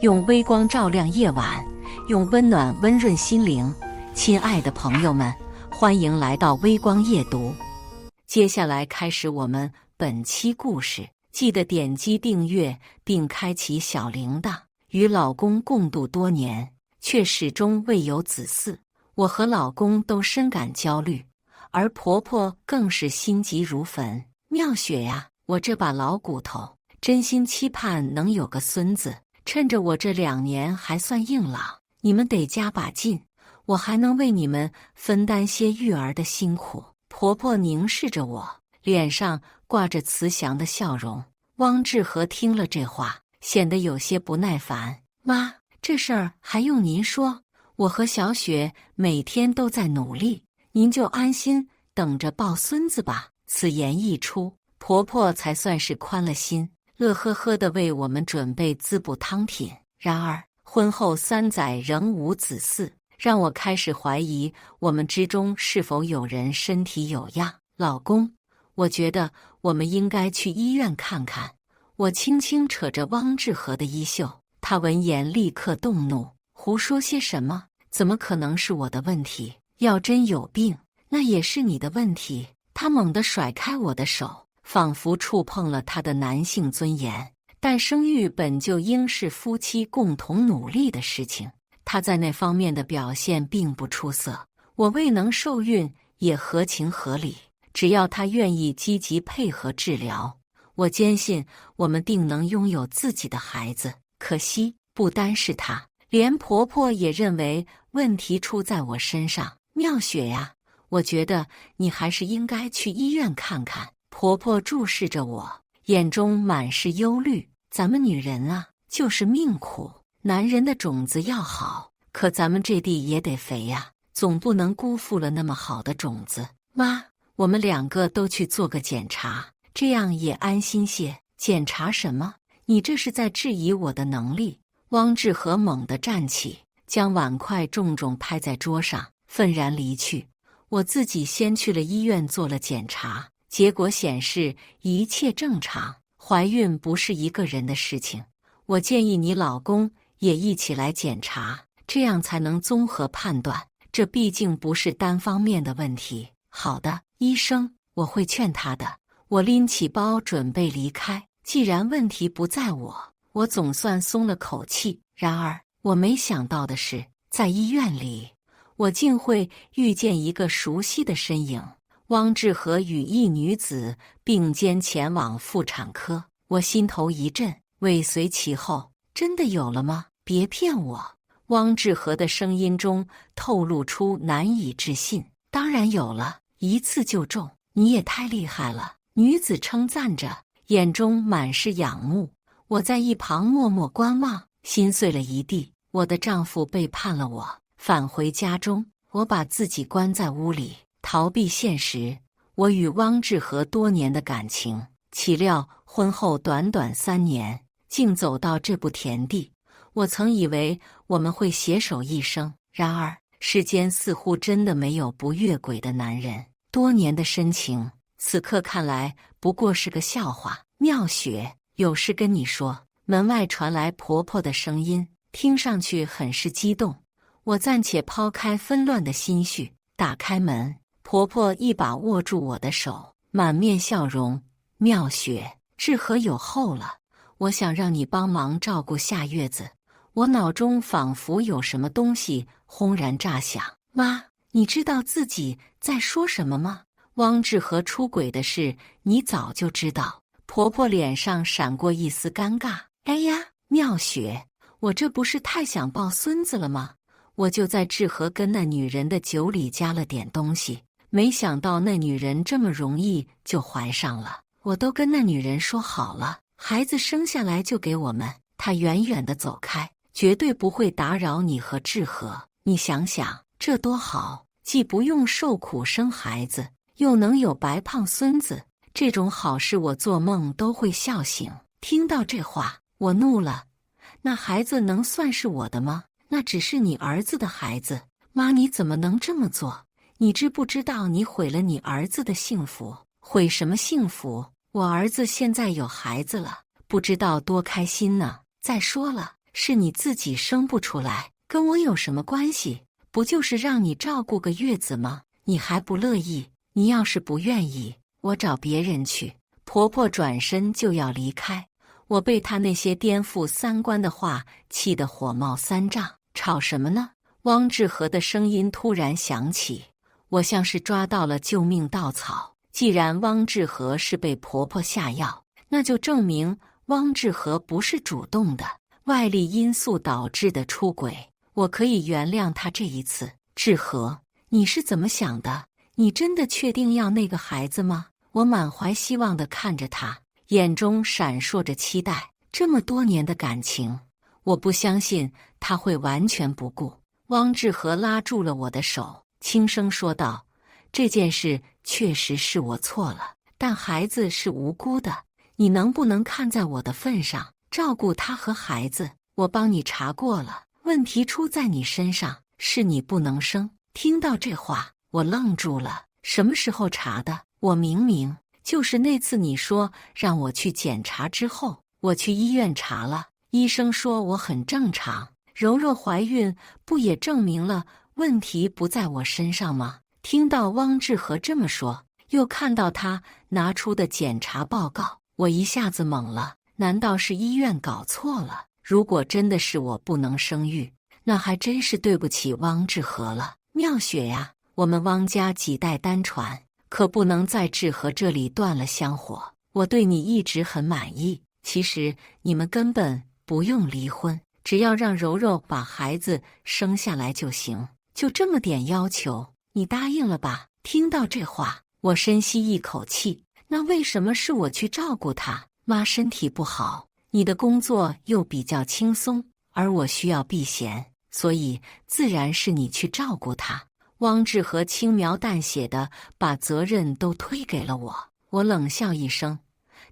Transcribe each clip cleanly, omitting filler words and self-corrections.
用微光照亮夜晚，用温暖温润心灵。亲爱的朋友们，欢迎来到微光夜读。接下来开始我们本期故事，记得点击订阅并开启小铃铛。与老公共度多年，却始终未有子嗣，我和老公都深感焦虑，而婆婆更是心急如焚。妙雪呀，我这把老骨头，真心期盼能有个孙子。趁着我这2年还算硬朗，你们得加把劲，我还能为你们分担些育儿的辛苦。婆婆凝视着我，脸上挂着慈祥的笑容。汪志和听了这话，显得有些不耐烦。妈，这事儿还用您说？我和小雪每天都在努力，您就安心等着抱孙子吧。此言一出，婆婆才算是宽了心，乐呵呵地为我们准备滋补汤品。然而婚后3载仍无子嗣，让我开始怀疑我们之中是否有人身体有恙。老公，我觉得我们应该去医院看看。我轻轻扯着汪志和的衣袖，他闻言立刻动怒，胡说些什么？怎么可能是我的问题？要真有病，那也是你的问题。他猛地甩开我的手，仿佛触碰了他的男性尊严。但生育本就应是夫妻共同努力的事情，他在那方面的表现并不出色，我未能受孕也合情合理。只要他愿意积极配合治疗，我坚信我们定能拥有自己的孩子。可惜不单是他，连婆婆也认为问题出在我身上。妙雪呀，我觉得你还是应该去医院看看。婆婆注视着我，眼中满是忧虑。咱们女人啊，就是命苦，男人的种子要好，可咱们这地也得肥呀，总不能辜负了那么好的种子。妈，我们2个都去做个检查，这样也安心些。检查什么？你这是在质疑我的能力？汪志和猛地站起，将碗筷重重拍在桌上，愤然离去。我自己先去了医院做了检查，结果显示一切正常。怀孕不是一个人的事情，我建议你老公也一起来检查，这样才能综合判断。这毕竟不是单方面的问题。好的，医生，我会劝他的。我拎起包准备离开。既然问题不在我总算松了口气。然而我没想到的是，在医院里，我竟会遇见一个熟悉的身影。汪志和与一女子并肩前往妇产科，我心头一震，尾随其后。真的有了吗？别骗我！汪志和的声音中透露出难以置信。当然有了，一次就中，你也太厉害了！女子称赞着，眼中满是仰慕。我在一旁默默观望，心碎了一地。我的丈夫背叛了我，返回家中，我把自己关在屋里，逃避现实。我与汪志和多年的感情，岂料婚后短短3年，竟走到这步田地。我曾以为我们会携手一生，然而世间似乎真的没有不越轨的男人。多年的深情，此刻看来不过是个笑话。妙雪，有事跟你说。门外传来婆婆的声音，听上去很是激动。我暂且抛开纷乱的心绪，打开门，婆婆一把握住我的手，满面笑容。妙雪，志和有后了，我想让你帮忙照顾下月子。我脑中仿佛有什么东西轰然炸响。妈，你知道自己在说什么吗？汪志和出轨的事，你早就知道。婆婆脸上闪过一丝尴尬。哎呀，妙雪，我这不是太想抱孙子了吗？我就在志和跟那女人的酒里加了点东西，没想到那女人这么容易就怀上了。我都跟那女人说好了，孩子生下来就给我们。她远远地走开，绝对不会打扰你和志和。你想想，这多好，既不用受苦生孩子，又能有白胖孙子，这种好事我做梦都会笑醒。听到这话，我怒了。那孩子能算是我的吗？那只是你儿子的孩子。妈，你怎么能这么做？你知不知道你毁了你儿子的幸福？毁什么幸福？我儿子现在有孩子了，不知道多开心呢。再说了，是你自己生不出来，跟我有什么关系？不就是让你照顾个月子吗？你还不乐意？你要是不愿意，我找别人去。婆婆转身就要离开，我被她那些颠覆三观的话气得火冒三丈。吵什么呢？汪志和的声音突然响起，我像是抓到了救命稻草。既然汪志和是被婆婆下药，那就证明汪志和不是主动的，外力因素导致的出轨。我可以原谅他这一次。志和，你是怎么想的？你真的确定要那个孩子吗？我满怀希望地看着他，眼中闪烁着期待。这么多年的感情，我不相信他会完全不顾。汪志和拉住了我的手，轻声说道：“这件事确实是我错了，但孩子是无辜的，你能不能看在我的份上，照顾他和孩子？我帮你查过了，问题出在你身上，是你不能生。”听到这话，我愣住了。什么时候查的？我明明就是那次你说让我去检查之后，我去医院查了，医生说我很正常。柔柔怀孕不也证明了问题不在我身上吗？听到汪志和这么说，又看到他拿出的检查报告，我一下子懵了。难道是医院搞错了？如果真的是我不能生育，那还真是对不起汪志和了。妙雪呀，我们汪家几代单传，可不能在志和这里断了香火。我对你一直很满意，其实你们根本不用离婚，只要让柔柔把孩子生下来就行，就这么点要求，你答应了吧？听到这话，我深吸一口气。那为什么是我去照顾她？妈身体不好，你的工作又比较轻松，而我需要避嫌，所以自然是你去照顾她。汪志和轻描淡写的把责任都推给了我。我冷笑一声，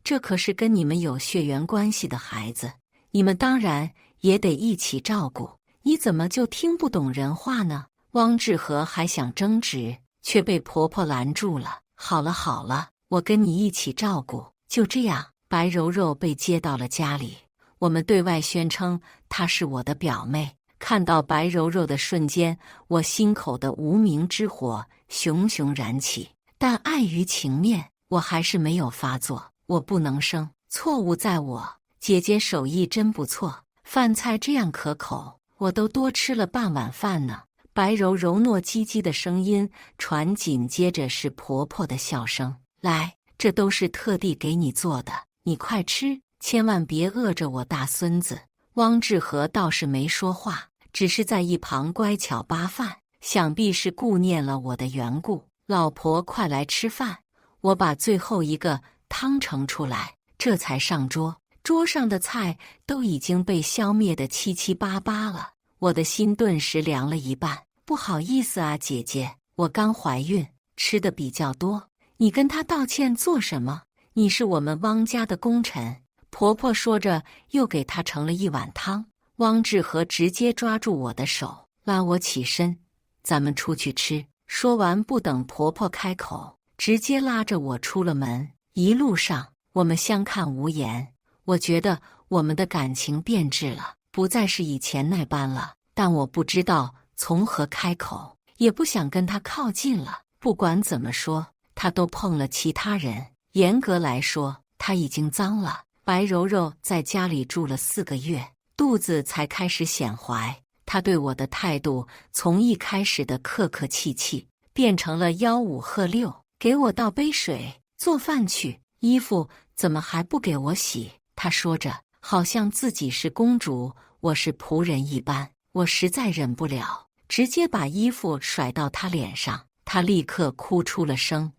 这可是跟你们有血缘关系的孩子，你们当然也得一起照顾。你怎么就听不懂人话呢？汪志和还想争执，却被婆婆拦住了。好了好了，我跟你一起照顾。就这样，白柔柔被接到了家里，我们对外宣称她是我的表妹。看到白柔柔的瞬间，我心口的无名之火熊熊燃起，但碍于情面，我还是没有发作。我不能生，错误在我。姐姐手艺真不错，饭菜这样可口，我都多吃了半碗饭呢。白柔柔糯唧唧的声音传，紧接着是婆婆的笑声：“来，这都是特地给你做的，你快吃，千万别饿着我大孙子。”汪志和倒是没说话，只是在一旁乖巧扒饭，想必是顾念了我的缘故。老婆，快来吃饭！我把最后一个汤盛出来，这才上桌。桌上的菜都已经被消灭得七七八八了，我的心顿时凉了一半。不好意思啊，姐姐，我刚怀孕，吃的比较多。你跟她道歉做什么？你是我们汪家的功臣。婆婆说着，又给她盛了一碗汤。汪志和直接抓住我的手，拉我起身，咱们出去吃。说完，不等婆婆开口，直接拉着我出了门。一路上，我们相看无言。我觉得我们的感情变质了，不再是以前那般了。但我不知道从何开口，也不想跟她靠近了。不管怎么说，她都碰了其他人，严格来说，她已经脏了。白柔柔在家里住了4个月，肚子才开始显怀。她对我的态度从一开始的客客气气，变成了吆五喝六，给我倒杯水，做饭去，衣服怎么还不给我洗？她说着，好像自己是公主，我是仆人一般。我实在忍不了，直接把衣服甩到她脸上，她立刻哭出了声：“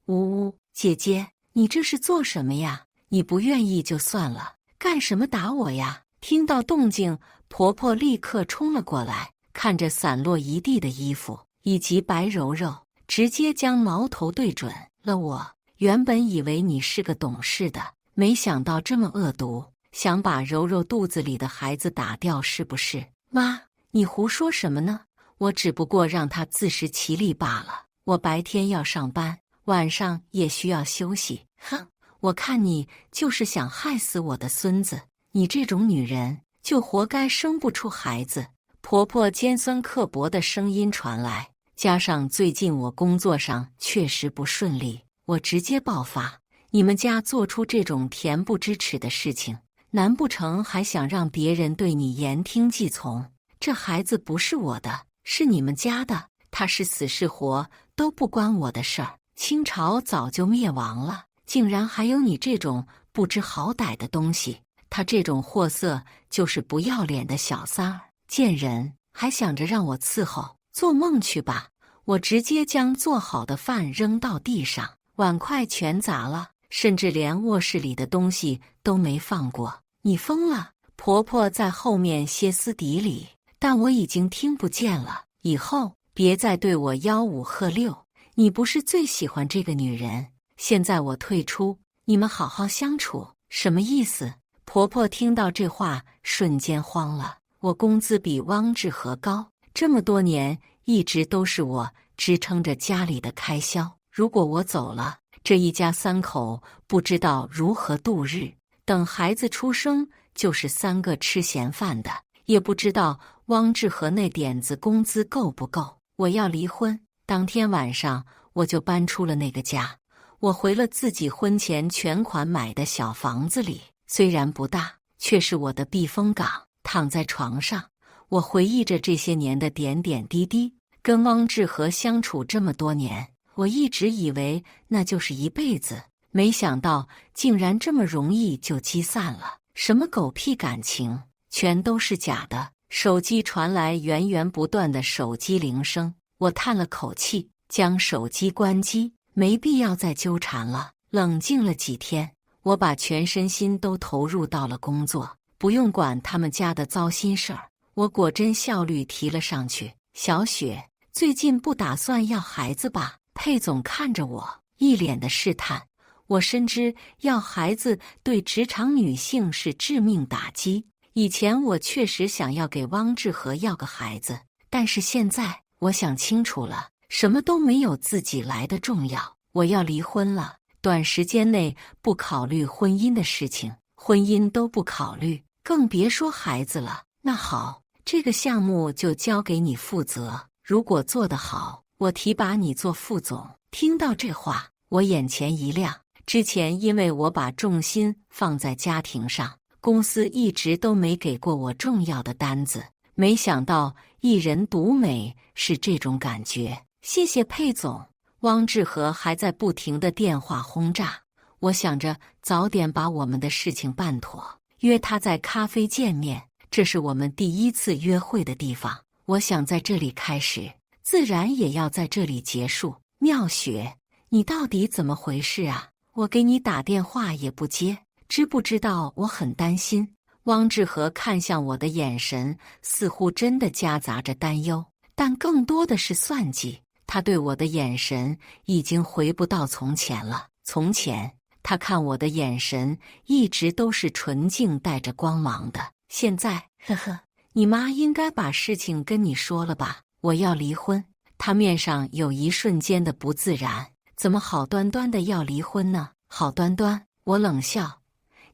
呜呜，姐姐，你这是做什么呀？你不愿意就算了，干什么打我呀？”听到动静，婆婆立刻冲了过来，看着散落一地的衣服以及白柔柔，直接将矛头对准了我。原本以为你是个懂事的，没想到这么恶毒，想把柔柔肚子里的孩子打掉是不是？妈，你胡说什么呢？我只不过让她自食其力罢了。我白天要上班，晚上也需要休息。哼，我看你就是想害死我的孙子。你这种女人就活该生不出孩子。婆婆尖酸刻薄的声音传来，加上最近我工作上确实不顺利，我直接爆发。你们家做出这种恬不知耻的事情，难不成还想让别人对你言听计从？这孩子不是我的，是你们家的，他是死是活都不关我的事儿。清朝早就灭亡了，竟然还有你这种不知好歹的东西！他这种货色就是不要脸的小三儿，贱人，还想着让我伺候，做梦去吧！我直接将做好的饭扔到地上，碗筷全砸了，甚至连卧室里的东西都没放过。你疯了！婆婆在后面歇斯底里，但我已经听不见了。以后别再对我吆五喝六，你不是最喜欢这个女人？现在我退出，你们好好相处，什么意思？婆婆听到这话，瞬间慌了。我工资比汪志和高，这么多年一直都是我支撑着家里的开销。如果我走了，这一家三口不知道如何度日。等孩子出生，就是3个吃闲饭的，也不知道汪志和那点子工资够不够。我要离婚。当天晚上，我就搬出了那个家。我回了自己婚前全款买的小房子里，虽然不大，却是我的避风港。躺在床上，我回忆着这些年的点点滴滴。跟汪志和相处这么多年，我一直以为那就是一辈子，没想到竟然这么容易就积散了。什么狗屁感情，全都是假的。手机传来源源不断的手机铃声，我叹了口气，将手机关机，没必要再纠缠了。冷静了几天，我把全身心都投入到了工作，不用管他们家的糟心事儿。我果真效率提了上去。小雪，最近不打算要孩子吧？佩总看着我，一脸的试探。我深知要孩子对职场女性是致命打击。以前我确实想要给汪志和要个孩子，但是现在我想清楚了，什么都没有自己来的重要。我要离婚了，短时间内不考虑婚姻的事情，婚姻都不考虑，更别说孩子了。那好，这个项目就交给你负责，如果做得好，我提拔你做副总。听到这话，我眼前一亮。之前因为我把重心放在家庭上，公司一直都没给过我重要的单子，没想到一人独美是这种感觉。谢谢佩总。汪志和还在不停的电话轰炸，我想着早点把我们的事情办妥，约他在咖啡见面。这是我们第一次约会的地方，我想在这里开始，自然也要在这里结束。妙雪，你到底怎么回事啊？我给你打电话也不接，知不知道我很担心？汪志和看向我的眼神似乎真的夹杂着担忧，但更多的是算计。他对我的眼神已经回不到从前了。从前，他看我的眼神一直都是纯净带着光芒的。现在，呵呵，你妈应该把事情跟你说了吧？我要离婚。他面上有一瞬间的不自然，怎么好端端的要离婚呢？好端端，我冷笑。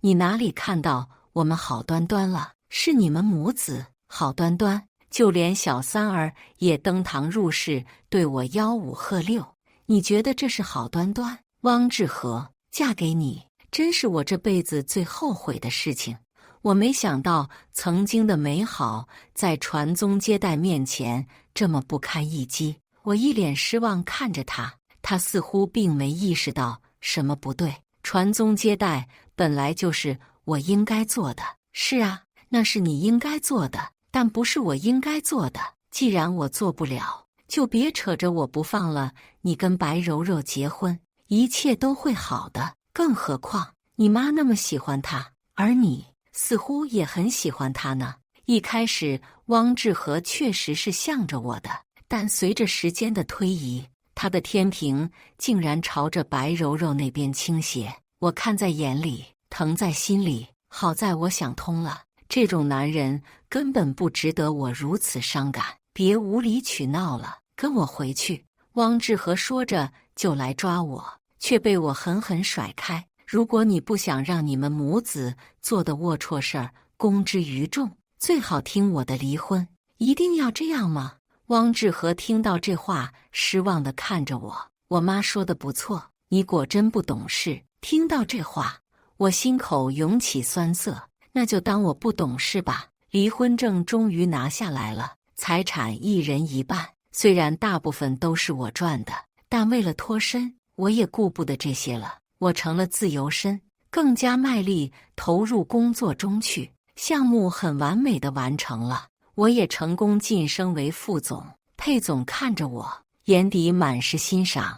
你哪里看到我们好端端了？是你们母子好端端，就连小三儿也登堂入室，对我吆五喝六。你觉得这是好端端？汪志和，嫁给你，真是我这辈子最后悔的事情。我没想到曾经的美好在传宗接代面前这么不堪一击。我一脸失望看着他，他似乎并没意识到什么不对。传宗接代本来就是我应该做的。是啊，那是你应该做的，但不是我应该做的。既然我做不了，就别扯着我不放了。你跟白柔柔结婚，一切都会好的。更何况你妈那么喜欢他，而你似乎也很喜欢他呢。一开始汪志和确实是向着我的，但随着时间的推移，他的天平竟然朝着白柔柔那边倾斜。我看在眼里，疼在心里。好在我想通了，这种男人根本不值得我如此伤感。别无理取闹了，跟我回去。汪志和说着就来抓我，却被我狠狠甩开。如果你不想让你们母子做的龌龊事儿公之于众，最好听我的离婚，一定要这样吗？汪志和听到这话，失望地看着我。我妈说的不错，你果真不懂事。听到这话，我心口涌起酸涩。那就当我不懂事吧。离婚证终于拿下来了，财产一人一半。虽然大部分都是我赚的，但为了脱身，我也顾不得这些了。我成了自由身，更加卖力投入工作中去。项目很完美的完成了，我也成功晋升为副总。佩总看着我，眼底满是欣赏。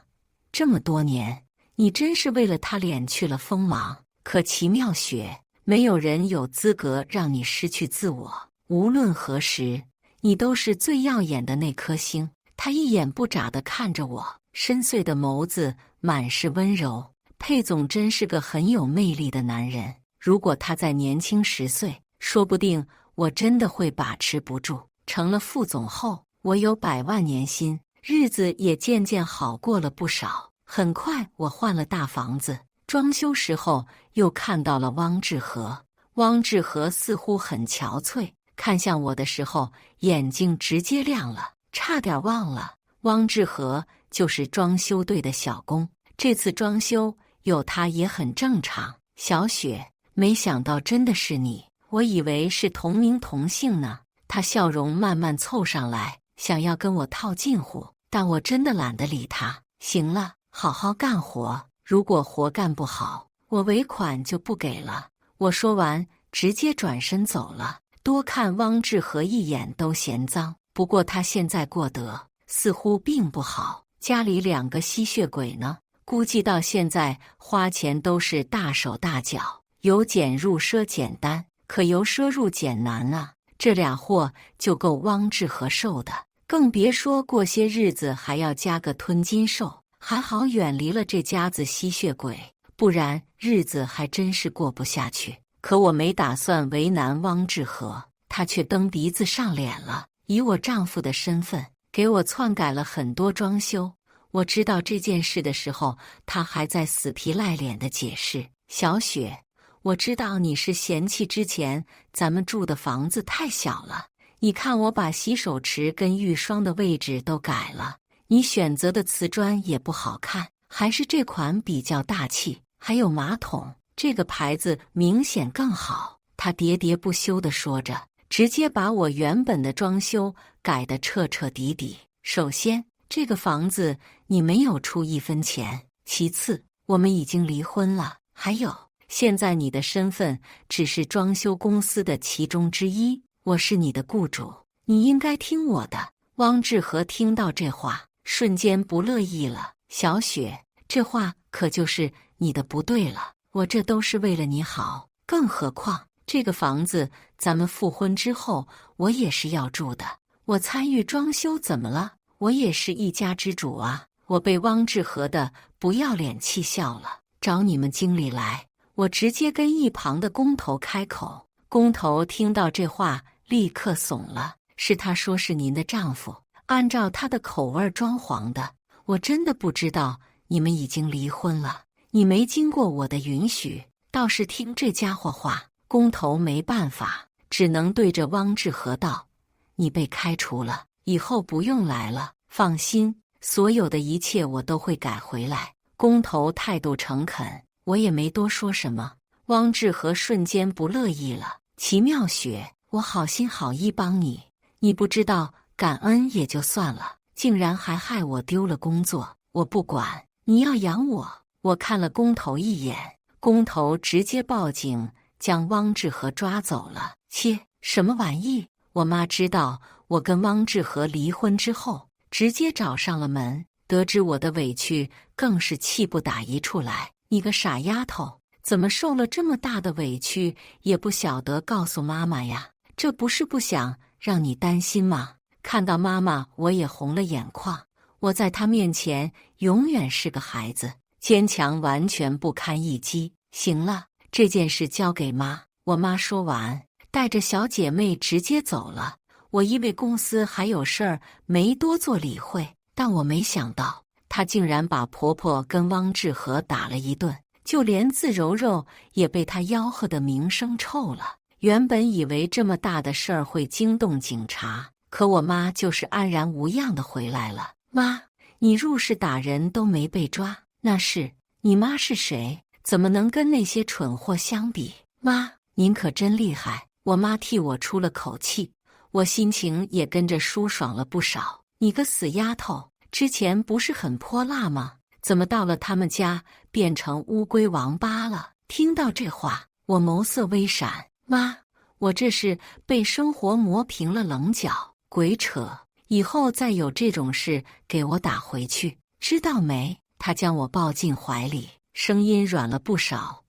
这么多年，你真是为了他敛去了锋芒。可齐妙雪，没有人有资格让你失去自我。无论何时，你都是最耀眼的那颗星。他一眼不眨地看着我，深邃的眸子满是温柔。佩总真是个很有魅力的男人，如果他再年轻10岁，说不定我真的会把持不住。成了副总后，我有100万年薪，日子也渐渐好过了不少。很快我换了大房子，装修时候又看到了汪志和。汪志和似乎很憔悴，看向我的时候眼睛直接亮了，差点忘了，汪志和就是装修队的小工。这次装修有他也很正常。小雪，没想到真的是你，我以为是同名同姓呢。他笑容慢慢凑上来，想要跟我套近乎，但我真的懒得理他。行了，好好干活，如果活干不好，我尾款就不给了。我说完，直接转身走了。多看汪志和一眼都嫌脏，不过他现在过得似乎并不好，家里2个吸血鬼呢，估计到现在花钱都是大手大脚，由俭入奢简单，可由奢入俭难啊。这俩货就够汪志和受的，更别说过些日子还要加个吞金兽。还好远离了这家子吸血鬼，不然日子还真是过不下去。可我没打算为难汪志和，他却蹬鼻子上脸了，以我丈夫的身份给我篡改了很多装修。我知道这件事的时候，他还在死皮赖脸地解释：小雪，我知道你是嫌弃之前咱们住的房子太小了，你看我把洗手池跟浴霜的位置都改了，你选择的瓷砖也不好看，还是这款比较大气，还有马桶这个牌子明显更好。他喋喋不休地说着，直接把我原本的装修改得彻彻底底。首先，这个房子你没有出1分钱，其次，我们已经离婚了，还有，现在你的身份只是装修公司的其中之一，我是你的雇主，你应该听我的。汪志和听到这话，瞬间不乐意了。小雪，这话可就是你的不对了，我这都是为了你好，更何况这个房子咱们复婚之后我也是要住的，我参与装修怎么了？我也是一家之主啊。我被汪志和的不要脸气笑了。找你们经理来。我直接跟一旁的工头开口。工头听到这话立刻怂了，是他说是您的丈夫按照他的口味装潢的，我真的不知道你们已经离婚了，你没经过我的允许，倒是听这家伙话。工头没办法，只能对着汪志和道：你被开除了，以后不用来了，放心，所有的一切我都会改回来。工头态度诚恳，我也没多说什么。汪志和瞬间不乐意了：齐妙雪，我好心好意帮你，你不知道感恩也就算了，竟然还害我丢了工作，我不管，你要养我。我看了工头一眼，工头直接报警，将汪志和抓走了。切，什么玩意？我妈知道我跟汪志和离婚之后，直接找上了门，得知我的委屈，更是气不打一处来。你个傻丫头，怎么受了这么大的委屈也不晓得告诉妈妈呀？这不是不想让你担心吗？看到妈妈，我也红了眼眶。我在她面前永远是个孩子，坚强完全不堪一击。行了，这件事交给妈。我妈说完，带着小姐妹直接走了。我因为公司还有事儿，没多做理会，但我没想到她竟然把婆婆跟汪志和打了一顿，就连自柔柔也被她吆喝的名声臭了。原本以为这么大的事儿会惊动警察，可我妈就是安然无恙的回来了。妈，你入室打人都没被抓，那是你妈是谁？怎么能跟那些蠢货相比？妈，您可真厉害！我妈替我出了口气，我心情也跟着舒爽了不少。你个死丫头，之前不是很泼辣吗？怎么到了他们家变成乌龟王八了？听到这话，我眸色微闪。妈，我这是被生活磨平了棱角。鬼扯！以后再有这种事，给我打回去，知道没？他将我抱进怀里，声音软了不少。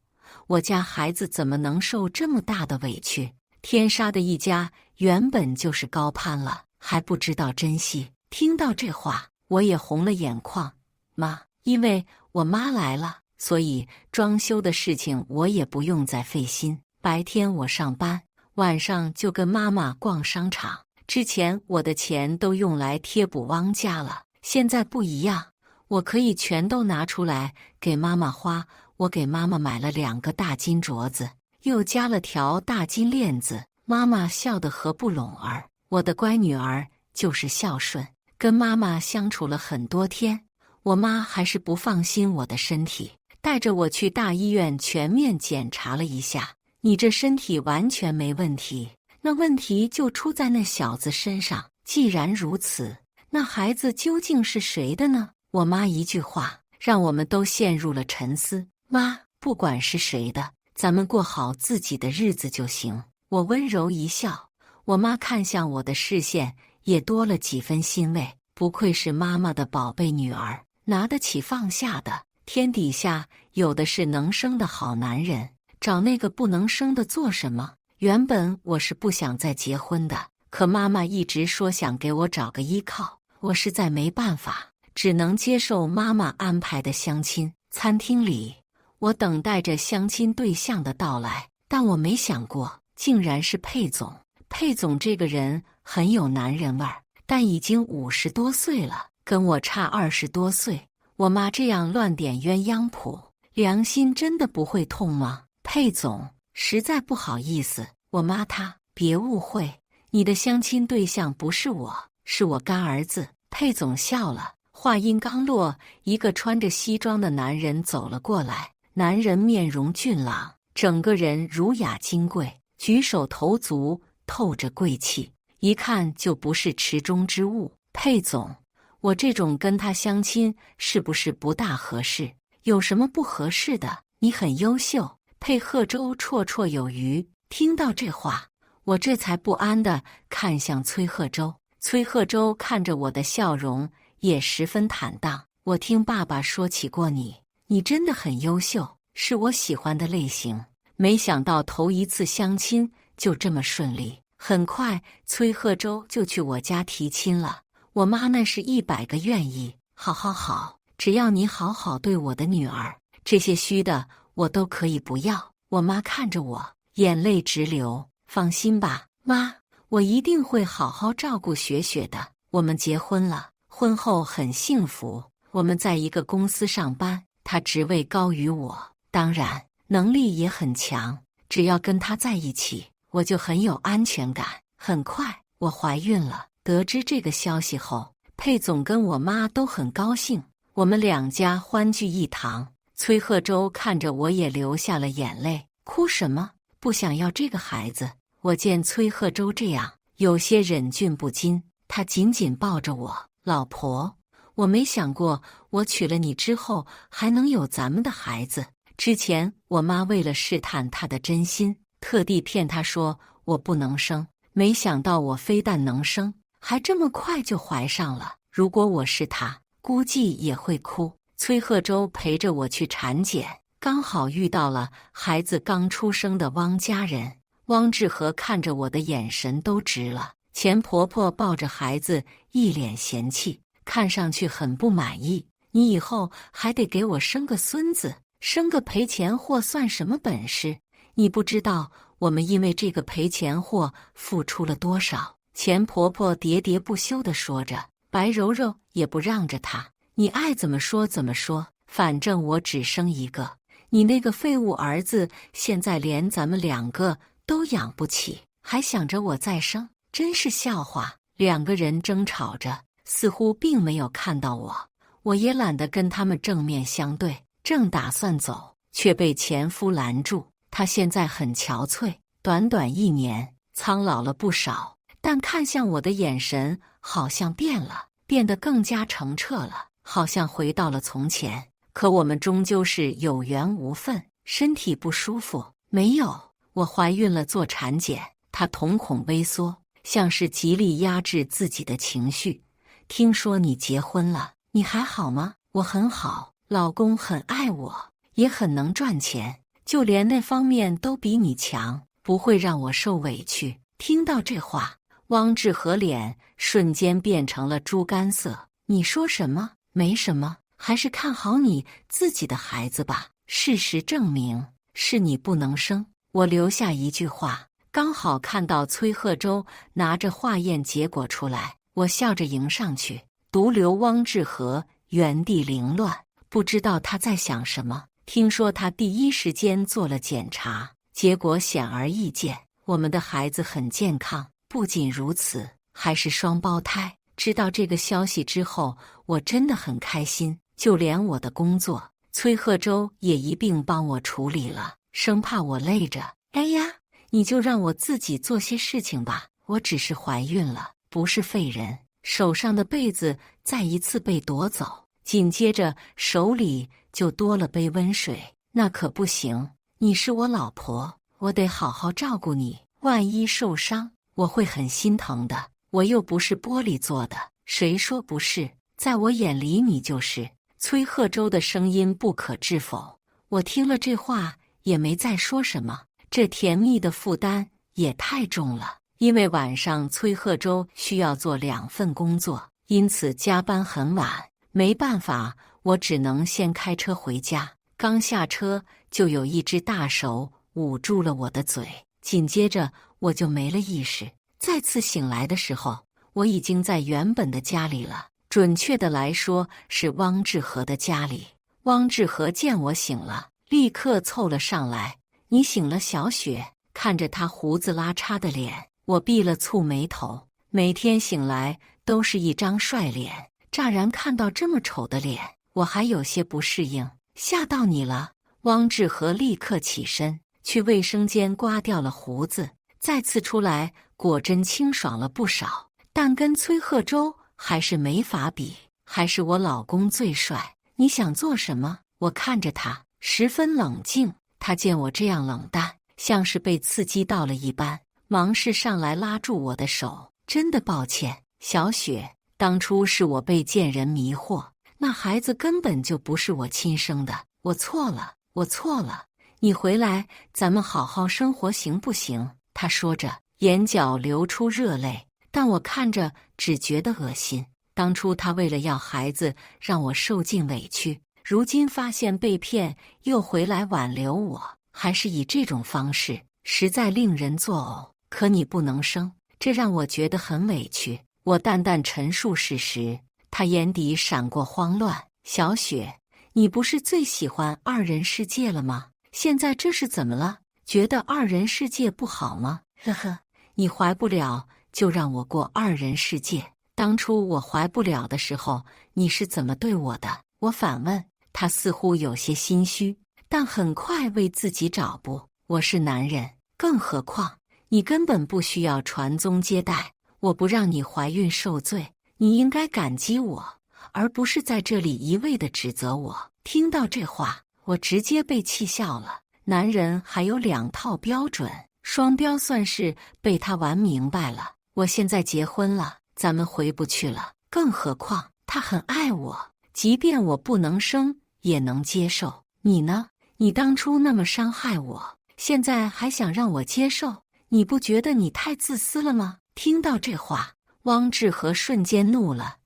我家孩子怎么能受这么大的委屈？天杀的一家原本就是高攀了，还不知道珍惜。听到这话，我也红了眼眶。妈，因为我妈来了，所以装修的事情我也不用再费心。白天我上班，晚上就跟妈妈逛商场。之前我的钱都用来贴补汪家了，现在不一样，我可以全都拿出来给妈妈花。我给妈妈买了2个大金镯子，又加了条大金链子。妈妈笑得合不拢儿。我的乖女儿就是孝顺，跟妈妈相处了很多天，我妈还是不放心我的身体，带着我去大医院全面检查了一下。你这身体完全没问题，那问题就出在那小子身上。既然如此，那孩子究竟是谁的呢？我妈一句话让我们都陷入了沉思。妈，不管是谁的，咱们过好自己的日子就行。我温柔一笑，我妈看向我的视线也多了几分欣慰。不愧是妈妈的宝贝女儿，拿得起放下的。天底下有的是能生的好男人，找那个不能生的做什么？原本我是不想再结婚的，可妈妈一直说想给我找个依靠，我实在没办法，只能接受妈妈安排的相亲。餐厅里，我等待着相亲对象的到来，但我没想过，竟然是佩总。佩总这个人很有男人味儿，但已经50多岁了，跟我差20多岁。我妈这样乱点鸳鸯谱，良心真的不会痛吗？佩总，实在不好意思，我妈她，别误会，你的相亲对象不是我，是我干儿子。佩总笑了，话音刚落，一个穿着西装的男人走了过来。男人面容俊朗，整个人儒雅金贵，举手投足透着贵气，一看就不是池中之物。佩总，我这种跟他相亲是不是不大合适？有什么不合适的？你很优秀。佩贺州绰绰有余。听到这话，我这才不安地看向崔贺州。崔贺州看着我的笑容也十分坦荡。我听爸爸说起过你，你真的很优秀，是我喜欢的类型。没想到头一次相亲就这么顺利。很快，崔贺州就去我家提亲了。我妈那是100个愿意。好，只要你好好对我的女儿，这些虚的我都可以不要。我妈看着我，眼泪直流。放心吧，妈，我一定会好好照顾雪雪的。我们结婚了，婚后很幸福。我们在一个公司上班，她职位高于我，当然能力也很强。只要跟她在一起，我就很有安全感。很快，我怀孕了。得知这个消息后，佩总跟我妈都很高兴，我们2家欢聚一堂。崔贺州看着我也流下了眼泪。哭什么？不想要这个孩子？我见崔贺州这样，有些忍俊不禁。他紧紧抱着我，老婆，我没想过我娶了你之后还能有咱们的孩子。之前我妈为了试探他的真心，特地骗他说我不能生，没想到我非但能生，还这么快就怀上了。如果我是他，估计也会哭。崔贺州陪着我去产检，刚好遇到了孩子刚出生的汪家人。汪志和看着我的眼神都直了。钱婆婆抱着孩子，一脸嫌弃，看上去很不满意。你以后还得给我生个孙子，生个赔钱货算什么本事？你不知道我们因为这个赔钱货付出了多少。钱婆婆喋喋不休地说着，白柔柔也不让着她。你爱怎么说怎么说，反正我只生一个。你那个废物儿子现在连咱们2个都养不起，还想着我再生，真是笑话。两个人争吵着，似乎并没有看到我，我也懒得跟他们正面相对，正打算走，却被前夫拦住。他现在很憔悴，短短1年，苍老了不少，但看向我的眼神好像变了，变得更加澄澈了，好像回到了从前。可我们终究是有缘无分，身体不舒服。没有，我怀孕了，做产检。他瞳孔微缩，像是极力压制自己的情绪。听说你结婚了，你还好吗？我很好，老公很爱我，也很能赚钱，就连那方面都比你强，不会让我受委屈。听到这话，汪志和脸瞬间变成了猪肝色。你说什么？没什么，还是看好你自己的孩子吧。事实证明，是你不能生。我留下一句话，刚好看到崔贺州拿着化验结果出来，我笑着迎上去，独留汪志和原地凌乱，不知道他在想什么。听说他第一时间做了检查，结果显而易见，我们的孩子很健康。不仅如此，还是双胞胎。知道这个消息之后，我真的很开心，就连我的工作，崔贺州也一并帮我处理了，生怕我累着。哎呀，你就让我自己做些事情吧，我只是怀孕了，不是废人。手上的被子再一次被夺走，紧接着手里就多了杯温水。那可不行，你是我老婆，我得好好照顾你，万一受伤，我会很心疼的。我又不是玻璃做的，谁说不是？在我眼里你就是。崔贺州的声音不可置否。我听了这话也没再说什么，这甜蜜的负担也太重了。因为晚上崔贺州需要做2份工作，因此加班很晚，没办法，我只能先开车回家。刚下车就有一只大手捂住了我的嘴，紧接着我就没了意识。再次醒来的时候，我已经在原本的家里了，准确的来说是汪志和的家里。汪志和见我醒了，立刻凑了上来。你醒了，小雪。看着他胡子拉碴的脸，我闭了蹙眉头。每天醒来都是一张帅脸，乍然看到这么丑的脸，我还有些不适应。吓到你了？汪志和立刻起身去卫生间刮掉了胡子，再次出来，果真清爽了不少，但跟崔贺州还是没法比，还是我老公最帅。你想做什么？我看着他，十分冷静。他见我这样冷淡，像是被刺激到了一般，忙是上来拉住我的手。真的抱歉，小雪，当初是我被贱人迷惑，那孩子根本就不是我亲生的，我错了，我错了。你回来，咱们好好生活行不行？他说着，眼角流出热泪，但我看着只觉得恶心。当初他为了要孩子让我受尽委屈，如今发现被骗，又回来挽留我，还是以这种方式，实在令人作呕。可你不能生，这让我觉得很委屈。我淡淡陈述事实，他眼底闪过慌乱。小雪，你不是最喜欢2人世界了吗？现在这是怎么了？觉得2人世界不好吗？呵呵，你怀不了就让我过2人世界。当初我怀不了的时候，你是怎么对我的？我反问。他似乎有些心虚，但很快为自己找补。我是男人，更何况你根本不需要传宗接代，我不让你怀孕受罪，你应该感激我，而不是在这里一味地指责我。听到这话，我直接被气笑了。男人还有2套标准，双标算是被他玩明白了。我现在结婚了，咱们回不去了，更何况他很爱我，即便我不能生也能接受。你呢？你当初那么伤害我，现在还想让我接受，你不觉得你太自私了吗？听到这话，汪志和瞬间怒了。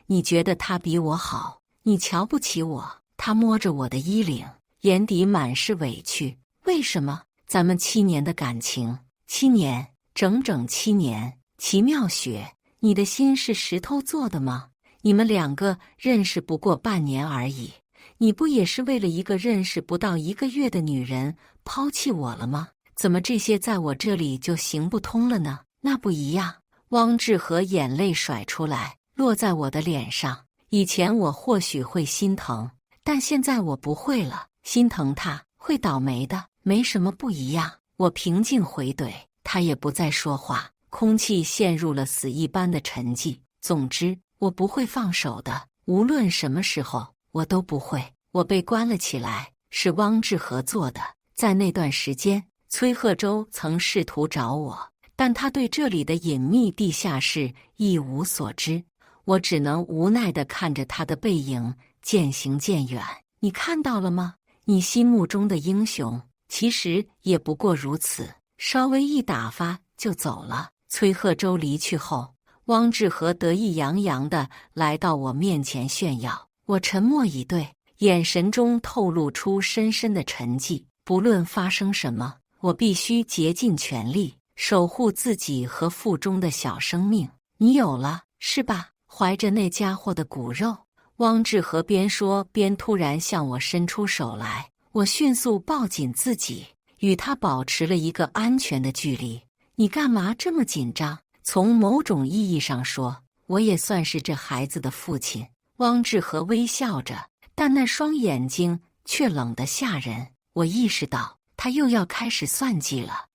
你觉得他比我好，你瞧不起我。他摸着我的衣领，眼底满是委屈。为什么？咱们7年的感情，7年，整整7年。齐妙雪，你的心是石头做的吗？你们2个认识不过半年而已，你不也是为了一个认识不到1个月的女人抛弃我了吗？怎么这些在我这里就行不通了呢？那不一样。汪志和眼泪甩出来，落在我的脸上。以前我或许会心疼，但现在我不会了。心疼他会倒霉的，没什么不一样。我平静回怼，他也不再说话，空气陷入了死一般的沉寂。总之，我不会放手的，无论什么时候，我都不会。我被关了起来，是汪志和做的。在那段时间，崔贺州曾试图找我，但他对这里的隐秘地下室一无所知。我只能无奈地看着他的背影渐行渐远。你看到了吗？你心目中的英雄，其实也不过如此，稍微一打发就走了。崔贺州离去后，汪志和得意洋洋地来到我面前炫耀。我沉默以对，眼神中透露出深深的沉寂。不论发生什么，我必须竭尽全力守护自己和腹中的小生命。你有了，是吧？怀着那家伙的骨肉，汪志和边说边突然向我伸出手来。我迅速抱紧自己，与他保持了一个安全的距离。你干嘛这么紧张？从某种意义上说，我也算是这孩子的父亲。汪志和微笑着，但那双眼睛却冷得吓人。我意识到他又要开始算计了。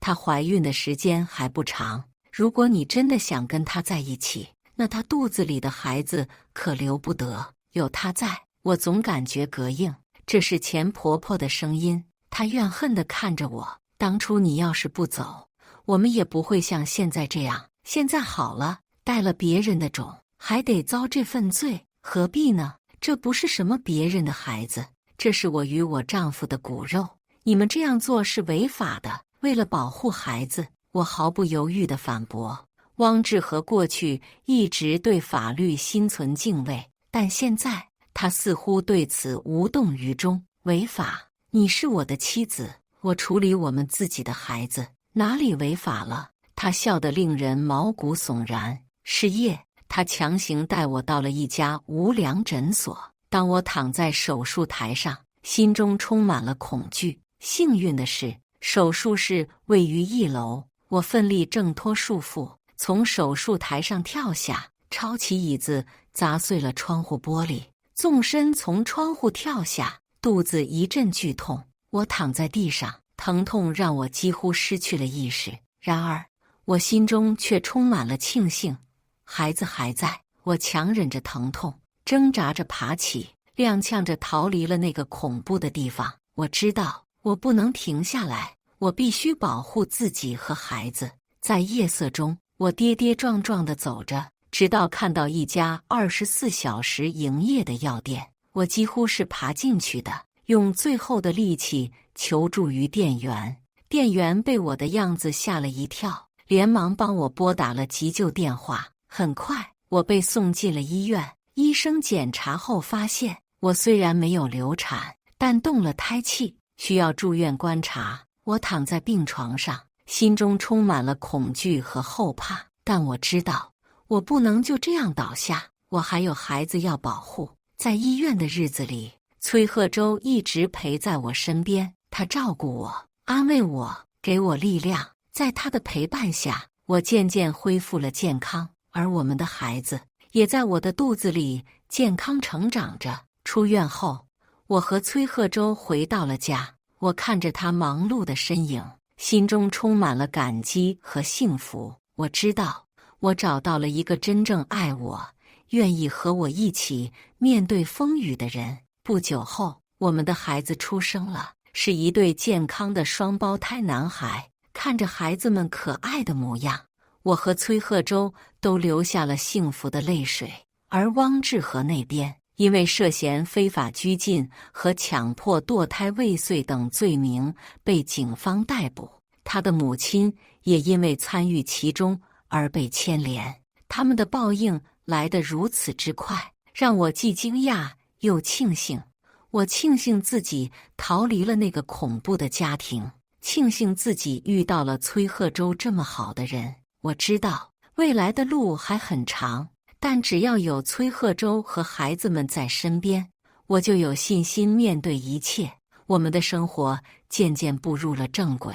她怀孕的时间还不长，如果你真的想跟她在一起，那她肚子里的孩子可留不得。有她在，我总感觉膈应。这是钱婆婆的声音，她怨恨地看着我。当初你要是不走，我们也不会像现在这样。现在好了，带了别人的种，还得遭这份罪，何必呢？这不是什么别人的孩子，这是我与我丈夫的骨肉。你们这样做是违法的。为了保护孩子，我毫不犹豫地反驳。汪志和过去一直对法律心存敬畏，但现在他似乎对此无动于衷。违法？你是我的妻子，我处理我们自己的孩子，哪里违法了？他笑得令人毛骨悚然。是夜，他强行带我到了一家无良诊所。当我躺在手术台上，心中充满了恐惧。幸运的是，手术室位于1楼。我奋力挣脱束缚，从手术台上跳下，抄起椅子砸碎了窗户玻璃，纵身从窗户跳下，肚子一阵剧痛。我躺在地上，疼痛让我几乎失去了意识。然而，我心中却充满了庆幸，孩子还在。我强忍着疼痛，挣扎着爬起，踉跄着逃离了那个恐怖的地方。我知道，我不能停下来，我必须保护自己和孩子。在夜色中，我跌跌撞撞地走着，直到看到一家24小时营业的药店。我几乎是爬进去的，用最后的力气求助于店员。店员被我的样子吓了一跳，连忙帮我拨打了急救电话。很快，我被送进了医院。医生检查后发现，我虽然没有流产，但动了胎气，需要住院观察。我躺在病床上，心中充满了恐惧和后怕。但我知道，我不能就这样倒下，我还有孩子要保护。在医院的日子里，崔贺州一直陪在我身边，他照顾我，安慰我，给我力量。在他的陪伴下，我渐渐恢复了健康，而我们的孩子也在我的肚子里健康成长着。出院后，我和崔贺州回到了家。我看着他忙碌的身影，心中充满了感激和幸福。我知道，我找到了一个真正爱我、愿意和我一起面对风雨的人。不久后，我们的孩子出生了，是一对健康的双胞胎男孩。看着孩子们可爱的模样，我和崔贺州都流下了幸福的泪水。而汪志和那边，因为涉嫌非法拘禁和强迫堕胎未遂等罪名被警方逮捕，他的母亲也因为参与其中而被牵连。他们的报应来得如此之快，让我既惊讶又庆幸。我庆幸自己逃离了那个恐怖的家庭，庆幸自己遇到了崔贺州这么好的人。我知道未来的路还很长，但只要有崔贺州和孩子们在身边，我就有信心面对一切。我们的生活渐渐步入了正轨。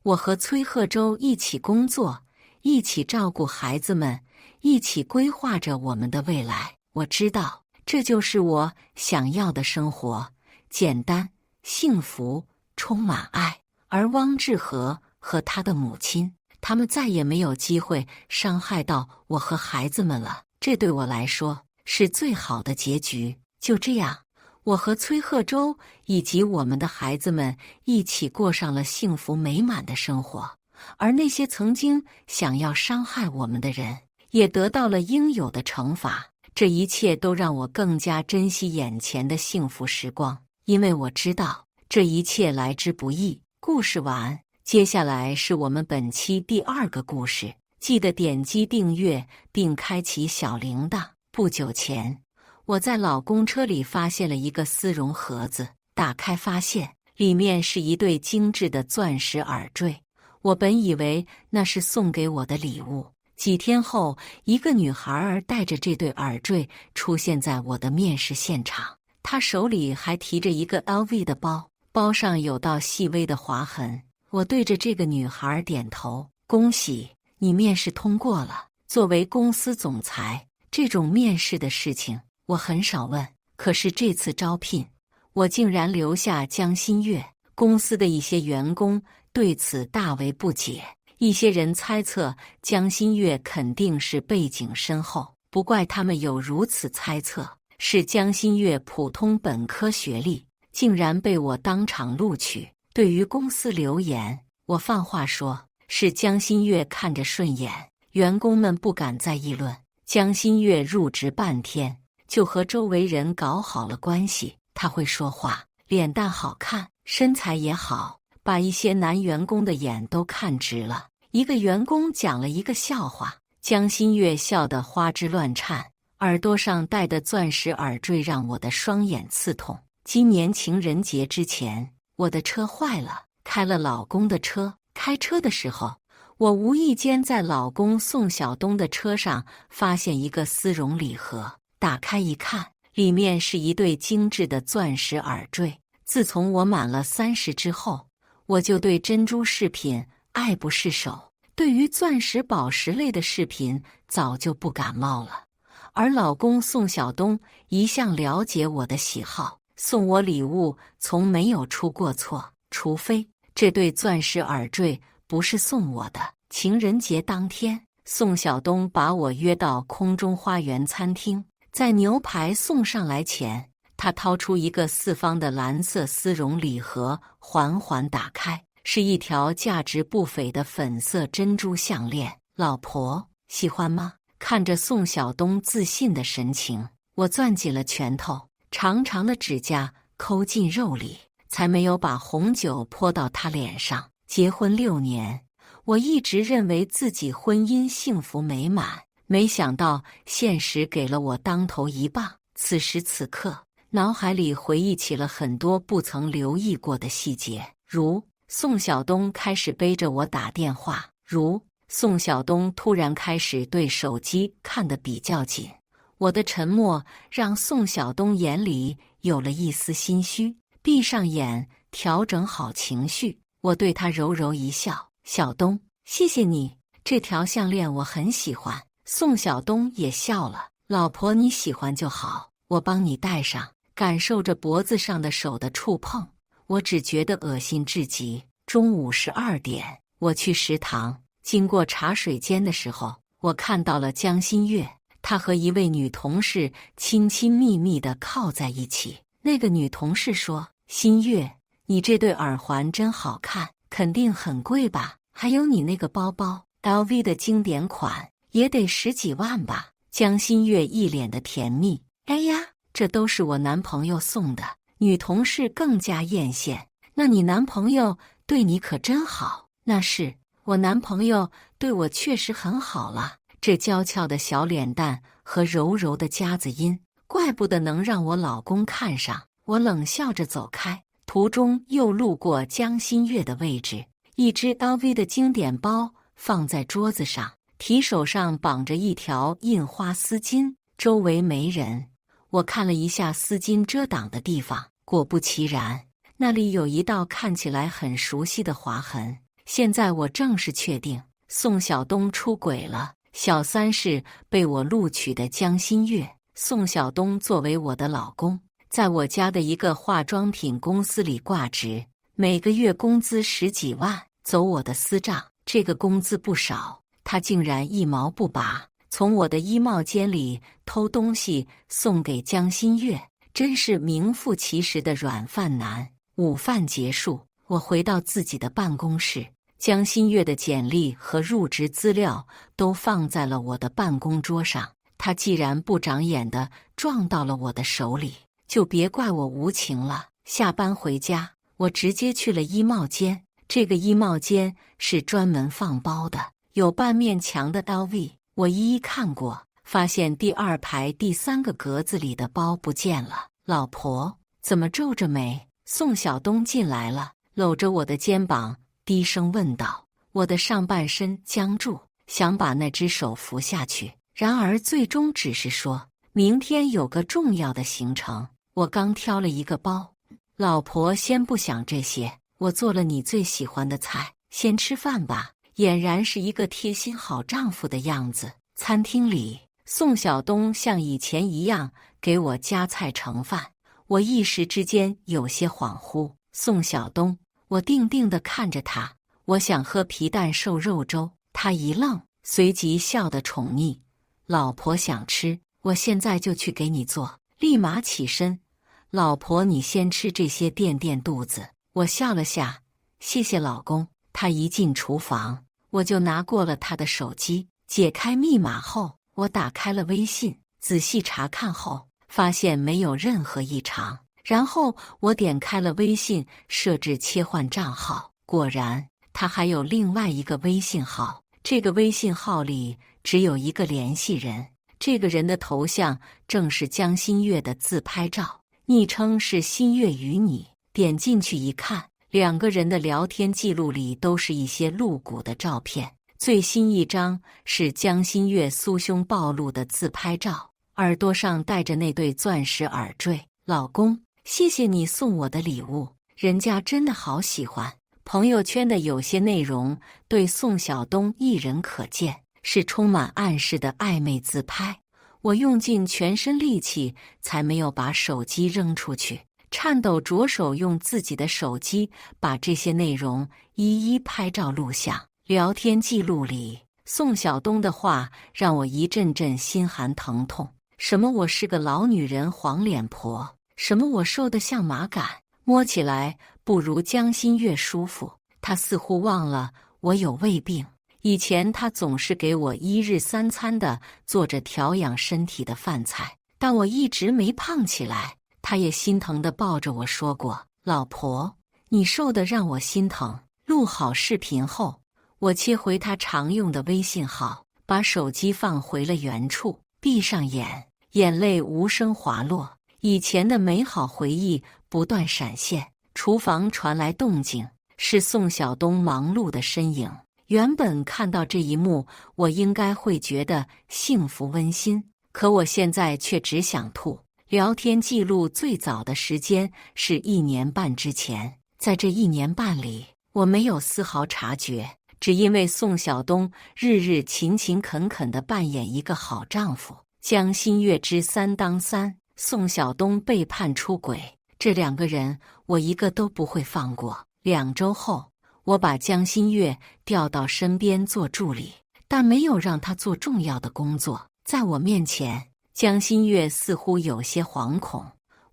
我和崔贺州一起工作，一起照顾孩子们，一起规划着我们的未来。我知道，这就是我想要的生活，简单、幸福，充满爱。而汪志和和他的母亲，他们再也没有机会伤害到我和孩子们了。这对我来说是最好的结局。就这样，我和崔贺州以及我们的孩子们一起过上了幸福美满的生活，而那些曾经想要伤害我们的人，也得到了应有的惩罚。这一切都让我更加珍惜眼前的幸福时光，因为我知道这一切来之不易。故事完，接下来是我们本期第2个故事，记得点击订阅并开启小铃铛。不久前，我在老公车里发现了一个丝绒盒子，打开发现里面是一对精致的钻石耳坠。我本以为那是送给我的礼物。几天后，一个女孩儿带着这对耳坠出现在我的面试现场，她手里还提着一个 LV 的包，包上有道细微的划痕。我对着这个女孩点头，恭喜你面试通过了。作为公司总裁，这种面试的事情我很少问，可是这次招聘，我竟然留下江新月。公司的一些员工对此大为不解，一些人猜测江新月肯定是背景深厚，不怪他们有如此猜测。是江新月普通本科学历，竟然被我当场录取。对于公司流言，我放话说是江新月看着顺眼，员工们不敢再议论。江新月入职半天，就和周围人搞好了关系。他会说话，脸蛋好看，身材也好，把一些男员工的眼都看直了。一个员工讲了一个笑话，江新月笑得花枝乱颤，耳朵上戴的钻石耳坠让我的双眼刺痛。今年情人节之前，我的车坏了，开了老公的车。开车的时候，我无意间在老公宋晓东的车上发现一个丝绒礼盒，打开一看，里面是一对精致的钻石耳坠。自从我满了30之后，我就对珍珠饰品爱不释手，对于钻石宝石类的饰品早就不感冒了。而老公宋晓东一向了解我的喜好，送我礼物从没有出过错，除非这对钻石耳坠不是送我的。情人节当天，宋晓东把我约到空中花园餐厅，在牛排送上来前，他掏出一个4方的蓝色丝绒礼盒，缓缓打开，是一条价值不菲的粉色珍珠项链。老婆，喜欢吗？看着宋晓东自信的神情，我攥紧了拳头，长长的指甲抠进肉里，才没有把红酒泼到他脸上。结婚6年，我一直认为自己婚姻幸福美满，没想到现实给了我当头一棒。此时此刻，脑海里回忆起了很多不曾留意过的细节，如宋晓东开始背着我打电话，如宋晓东突然开始对手机看得比较紧。我的沉默让宋晓东眼里有了一丝心虚，闭上眼，调整好情绪。我对他柔柔一笑，晓东，谢谢你，这条项链我很喜欢。宋晓东也笑了，老婆你喜欢就好，我帮你戴上。感受着脖子上的手的触碰，我只觉得恶心至极。中午12点，我去食堂，经过茶水间的时候，我看到了江新月，她和一位女同事亲亲密密地靠在一起。那个女同事说，新月，你这对耳环真好看，肯定很贵吧？还有你那个包包 LV 的经典款，也得10几万吧？江新月一脸的甜蜜，哎呀，这都是我男朋友送的。女同事更加艳羡，那你男朋友对你可真好。那是，我男朋友对我确实很好了。这娇俏的小脸蛋和柔柔的夹子音，怪不得能让我老公看上。我冷笑着走开，途中又路过江新月的位置，一只 LV 的经典包放在桌子上，提手上绑着一条印花丝巾，周围没人。我看了一下丝巾遮挡的地方，果不其然，那里有一道看起来很熟悉的划痕。现在我正式确定，宋晓东出轨了。小三是被我录取的江新月，宋晓东作为我的老公，在我家的一个化妆品公司里挂职，每个月工资10几万，走我的私账。这个工资不少，他竟然一毛不拔，从我的衣帽间里偷东西送给江新月，真是名副其实的软饭男。午饭结束，我回到自己的办公室，江新月的简历和入职资料都放在了我的办公桌上。他既然不长眼的撞到了我的手里，就别怪我无情了。下班回家，我直接去了衣帽间。这个衣帽间是专门放包的，有半面墙的 LV， 我一一看过，发现第2排第3个格子里的包不见了。老婆，怎么皱着眉？宋晓东进来了，搂着我的肩膀，低声问道。我的上半身僵住，想把那只手扶下去，然而最终只是说，明天有个重要的行程，我刚挑了一个包。老婆，先不想这些，我做了你最喜欢的菜，先吃饭吧。俨然是一个贴心好丈夫的样子。餐厅里，宋晓东像以前一样给我夹菜盛饭，我一时之间有些恍惚。宋晓东，我定定地看着他，我想喝皮蛋瘦肉粥。他一愣，随即笑得宠溺。老婆想吃，我现在就去给你做。立马起身，老婆你先吃这些垫垫肚子。我笑了下，谢谢老公。他一进厨房，我就拿过了他的手机，解开密码后，我打开了微信，仔细查看后，发现没有任何异常。然后我点开了微信，设置切换账号，果然他还有另外一个微信号。这个微信号里只有一个联系人，这个人的头像正是江新月的自拍照，昵称是新月与你。点进去一看，两个人的聊天记录里都是一些露骨的照片。最新一张是江新月酥胸暴露的自拍照，耳朵上戴着那对钻石耳坠。老公，谢谢你送我的礼物，人家真的好喜欢。朋友圈的有些内容对宋晓东一人可见，是充满暗示的暧昧自拍。我用尽全身力气才没有把手机扔出去，颤抖着手用自己的手机把这些内容一一拍照录像。聊天记录里，宋晓东的话让我一阵阵心寒疼痛。什么我是个老女人黄脸婆，什么我瘦得像马杆，摸起来不如江新月舒服。他似乎忘了我有胃病，以前他总是给我1日3餐的做着调养身体的饭菜，但我一直没胖起来。他也心疼地抱着我说过，老婆，你瘦得让我心疼。录好视频后，我切回他常用的微信号，把手机放回了原处，闭上眼，眼泪无声滑落。以前的美好回忆不断闪现。厨房传来动静，是宋晓东忙碌的身影。原本看到这一幕，我应该会觉得幸福温馨，可我现在却只想吐。聊天记录最早的时间是1年半之前，在这1年半里，我没有丝毫察觉，只因为宋晓东日日勤勤恳恳地扮演一个好丈夫。江新月之3当3，宋晓东背叛出轨，这2个人我一个都不会放过。2周后，我把江新月调到身边做助理，但没有让她做重要的工作。在我面前，江新月似乎有些惶恐，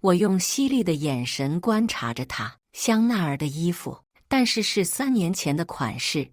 我用犀利的眼神观察着她。香奈儿的衣服，但是3年前的款式。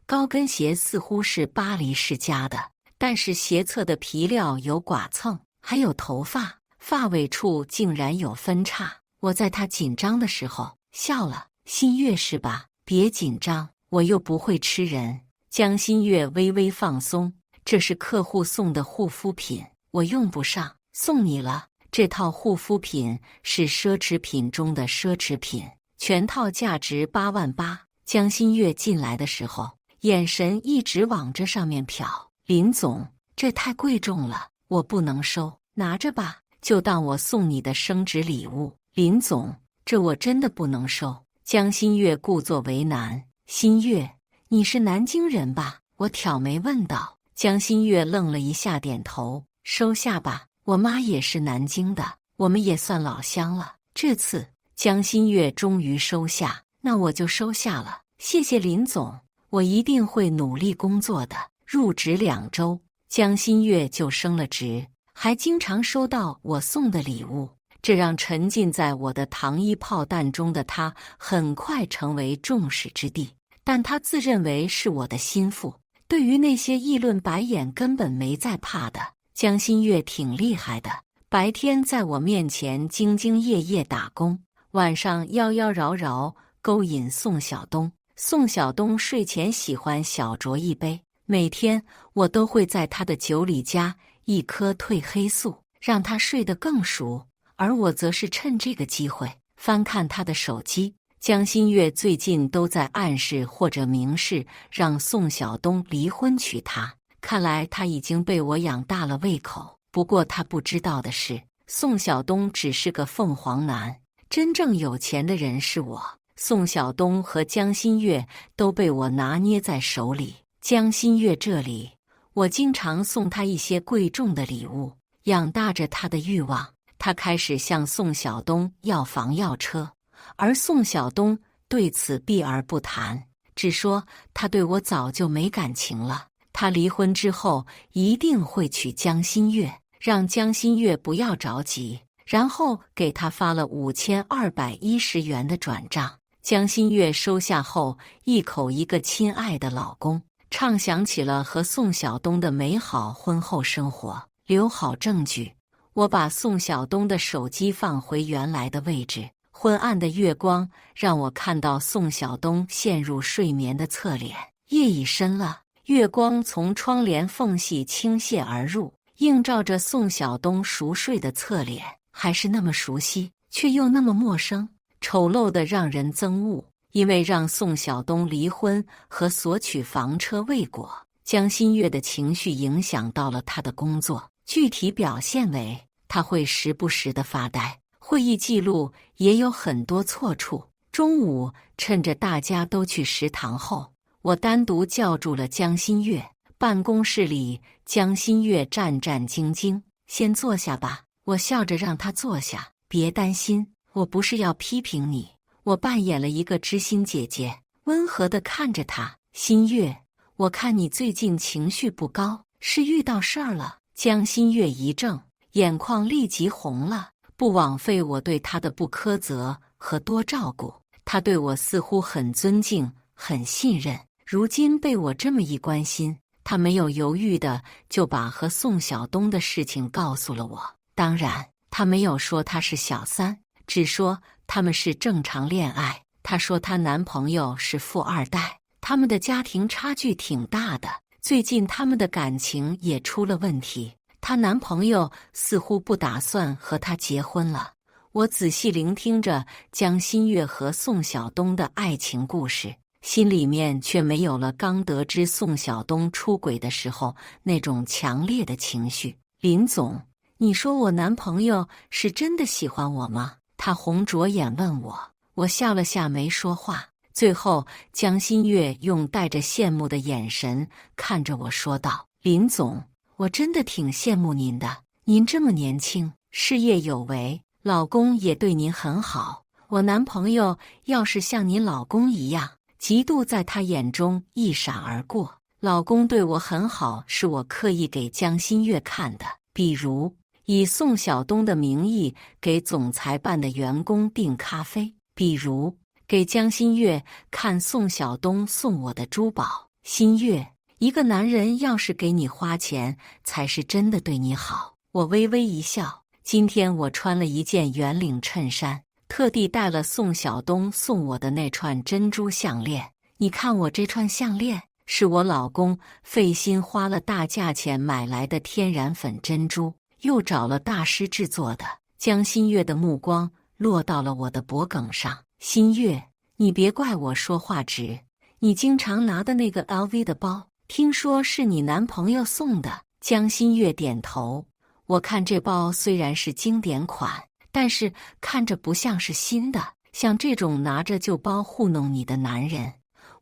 高跟鞋似乎是巴黎世家的，但是鞋侧的皮料有剐蹭，还有头发，发尾处竟然有分叉。我在她紧张的时候笑了，新月是吧？别紧张，我又不会吃人。江新月微微放松，这是客户送的护肤品，我用不上，送你了。这套护肤品是奢侈品中的奢侈品，全套价值8万8。江新月进来的时候，眼神一直往这上面瞟。林总，这太贵重了，我不能收，拿着吧，就当我送你的升职礼物。林总，这我真的不能收。江新月故作为难。新月，你是南京人吧？我挑眉问道。江新月愣了一下，点头，收下吧。我妈也是南京的，我们也算老乡了。这次江新月终于收下，那我就收下了。谢谢林总，我一定会努力工作的。入职2周，江新月就升了职，还经常收到我送的礼物，这让沉浸在我的糖衣炮弹中的他很快成为众矢之的。但他自认为是我的心腹，对于那些议论白眼根本没在怕的。江新月挺厉害的，白天在我面前兢兢业业打工，晚上妖妖娆娆勾引宋晓东。宋晓东睡前喜欢小酌一杯，每天我都会在他的酒里加1颗褪黑素，让他睡得更熟，而我则是趁这个机会翻看他的手机。江新月最近都在暗示或者明示让宋晓东离婚娶她，看来他已经被我养大了胃口。不过他不知道的是，宋晓东只是个凤凰男，真正有钱的人是我。宋晓东和江新月都被我拿捏在手里。江新月这里，我经常送他一些贵重的礼物，养大着他的欲望。他开始向宋晓东要房要车，而宋晓东对此避而不谈，只说他对我早就没感情了，他离婚之后一定会娶江新月，让江新月不要着急，然后给他发了5210元的转账。江新月收下后，一口一个亲爱的老公，畅想起了和宋晓东的美好婚后生活。留好证据，我把宋晓东的手机放回原来的位置。昏暗的月光让我看到宋晓东陷入睡眠的侧脸。夜已深了，月光从窗帘缝隙倾泻而入，映照着宋晓东熟睡的侧脸，还是那么熟悉，却又那么陌生，丑陋的让人憎恶。因为让宋晓东离婚和索取房车未果，江新月的情绪影响到了他的工作，具体表现为他会时不时的发呆，会议记录也有很多错处。中午趁着大家都去食堂后，我单独叫住了江新月。办公室里，江新月战战兢兢。先坐下吧，我笑着让他坐下。别担心，我不是要批评你。我扮演了一个知心姐姐，温和地看着他。新月，我看你最近情绪不高，是遇到事儿了？江新月一怔，眼眶立即红了。不枉费我对他的不苛责和多照顾，他对我似乎很尊敬，很信任。如今被我这么一关心，他没有犹豫的就把和宋晓东的事情告诉了我。当然，他没有说他是小三，只说他们是正常恋爱。他说她男朋友是富二代，他们的家庭差距挺大的，最近他们的感情也出了问题。她男朋友似乎不打算和她结婚了。我仔细聆听着江新月和宋晓东的爱情故事，心里面却没有了刚得知宋晓东出轨的时候那种强烈的情绪。林总，你说我男朋友是真的喜欢我吗？他红着眼问我。我笑了下没说话。最后江新月用带着羡慕的眼神看着我说道：林总，我真的挺羡慕您的，您这么年轻，事业有为，老公也对您很好。我男朋友要是像您老公一样，嫉妒在他眼中一闪而过。老公对我很好，是我刻意给江新月看的，比如以宋晓东的名义给总裁办的员工订咖啡，比如给江新月看宋晓东送我的珠宝。新月，一个男人要是给你花钱，才是真的对你好。我微微一笑。今天我穿了一件圆领衬衫，特地戴了宋晓东送我的那串珍珠项链。你看我这串项链，是我老公费心花了大价钱买来的天然粉珍珠，又找了大师制作的。江新月的目光落到了我的脖颈上。新月，你别怪我说话直，你经常拿的那个 LV 的包，听说是你男朋友送的。江新月点头。我看这包虽然是经典款，但是看着不像是新的。像这种拿着旧包糊弄你的男人，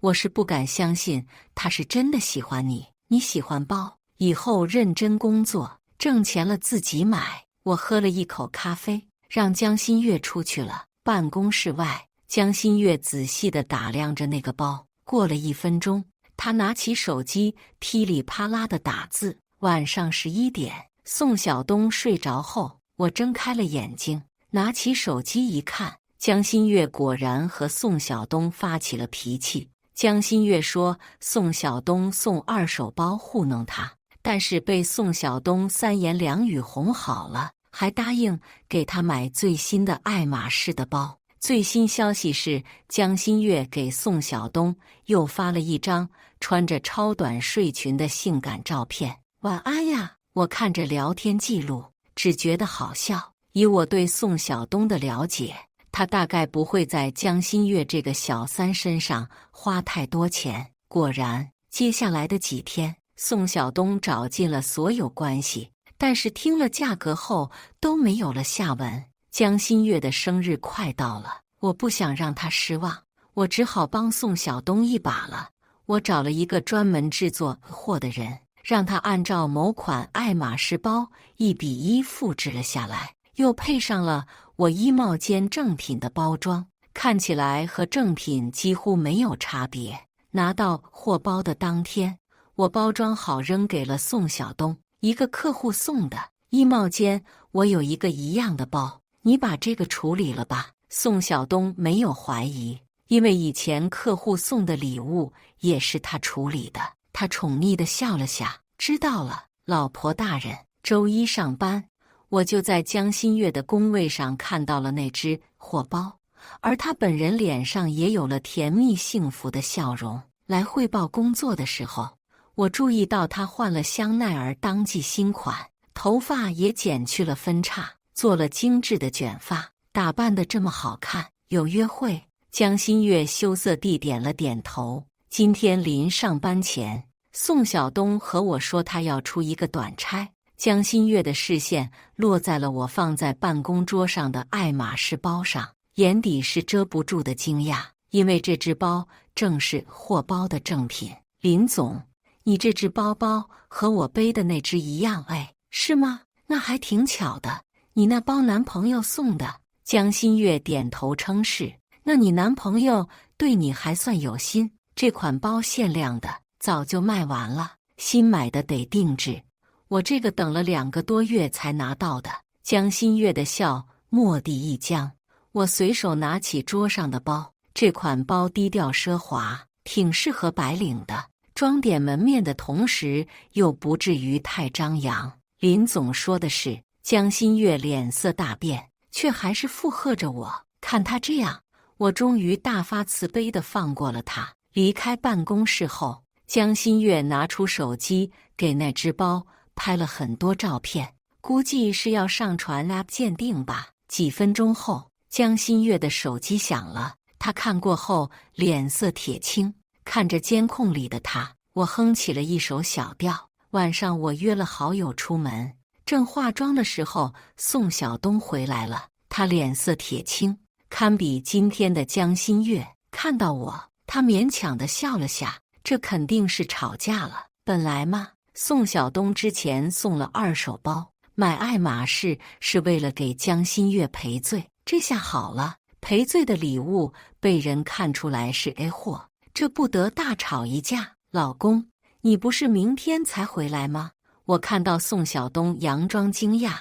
我是不敢相信他是真的喜欢你。你喜欢包，以后认真工作，挣钱了自己买。我喝了一口咖啡，让江新月出去了。办公室外，江新月仔细地打量着那个包。过了1分钟，他拿起手机，噼里啪啦地打字。晚上11点，宋晓东睡着后，我睁开了眼睛，拿起手机一看，江新月果然和宋晓东发起了脾气。江新月说宋晓东送2手包糊弄他，但是被宋晓东3言2语哄好了，还答应给他买最新的爱马仕的包。最新消息是，江新月给宋晓东又发了一张穿着超短睡裙的性感照片。晚安呀！我看着聊天记录，只觉得好笑。以我对宋晓东的了解，他大概不会在江新月这个小三身上花太多钱。果然，接下来的几天，宋晓东找尽了所有关系，但是听了价格后都没有了下文。江新月的生日快到了，我不想让他失望，我只好帮宋晓东一把了。我找了一个专门制作货的人，让他按照某款爱马仕包1比1复制了下来，又配上了我衣帽间正品的包装，看起来和正品几乎没有差别。拿到货包的当天，我包装好扔给了宋晓东。一个客户送的衣帽间，我有一个一样的包，你把这个处理了吧。宋晓东没有怀疑，因为以前客户送的礼物也是他处理的。他宠溺地笑了下，知道了，老婆大人。周一上班，我就在江新月的工位上看到了那只货包，而他本人脸上也有了甜蜜幸福的笑容。来汇报工作的时候，我注意到他换了香奈儿当季新款，头发也剪去了分叉，做了精致的卷发，打扮得这么好看。有约会？江新月羞涩地点了点头。今天临上班前，宋晓东和我说他要出一个短差。江新月的视线落在了我放在办公桌上的爱马仕包上，眼底是遮不住的惊讶，因为这只包正是货包的正品。林总，你这只包包和我背的那只一样。哎，是吗？那还挺巧的。你那包男朋友送的？江新月点头称是。那你男朋友对你还算有心。这款包限量的，早就卖完了，新买的得定制。我这个等了2个多月才拿到的。江新月的笑蓦地一僵，我随手拿起桌上的包，这款包低调奢华，挺适合白领的，装点门面的同时又不至于太张扬。林总说的是。江新月脸色大变，却还是附和着我。看他这样，我终于大发慈悲地放过了他。离开办公室后，江新月拿出手机给那只包拍了很多照片，估计是要上传 App 鉴定吧。几分钟后，江新月的手机响了，他看过后脸色铁青，看着监控里的他，我哼起了一首小调。晚上我约了好友出门，正化妆的时候，宋晓东回来了，他脸色铁青，堪比今天的江新月。看到我，他勉强地笑了下，这肯定是吵架了。本来嘛，宋晓东之前送了2手包，买爱马仕是为了给江新月赔罪，这下好了，赔罪的礼物被人看出来是 A 货，这不得大吵一架。老公，你不是明天才回来吗？我看到宋晓东佯装惊讶，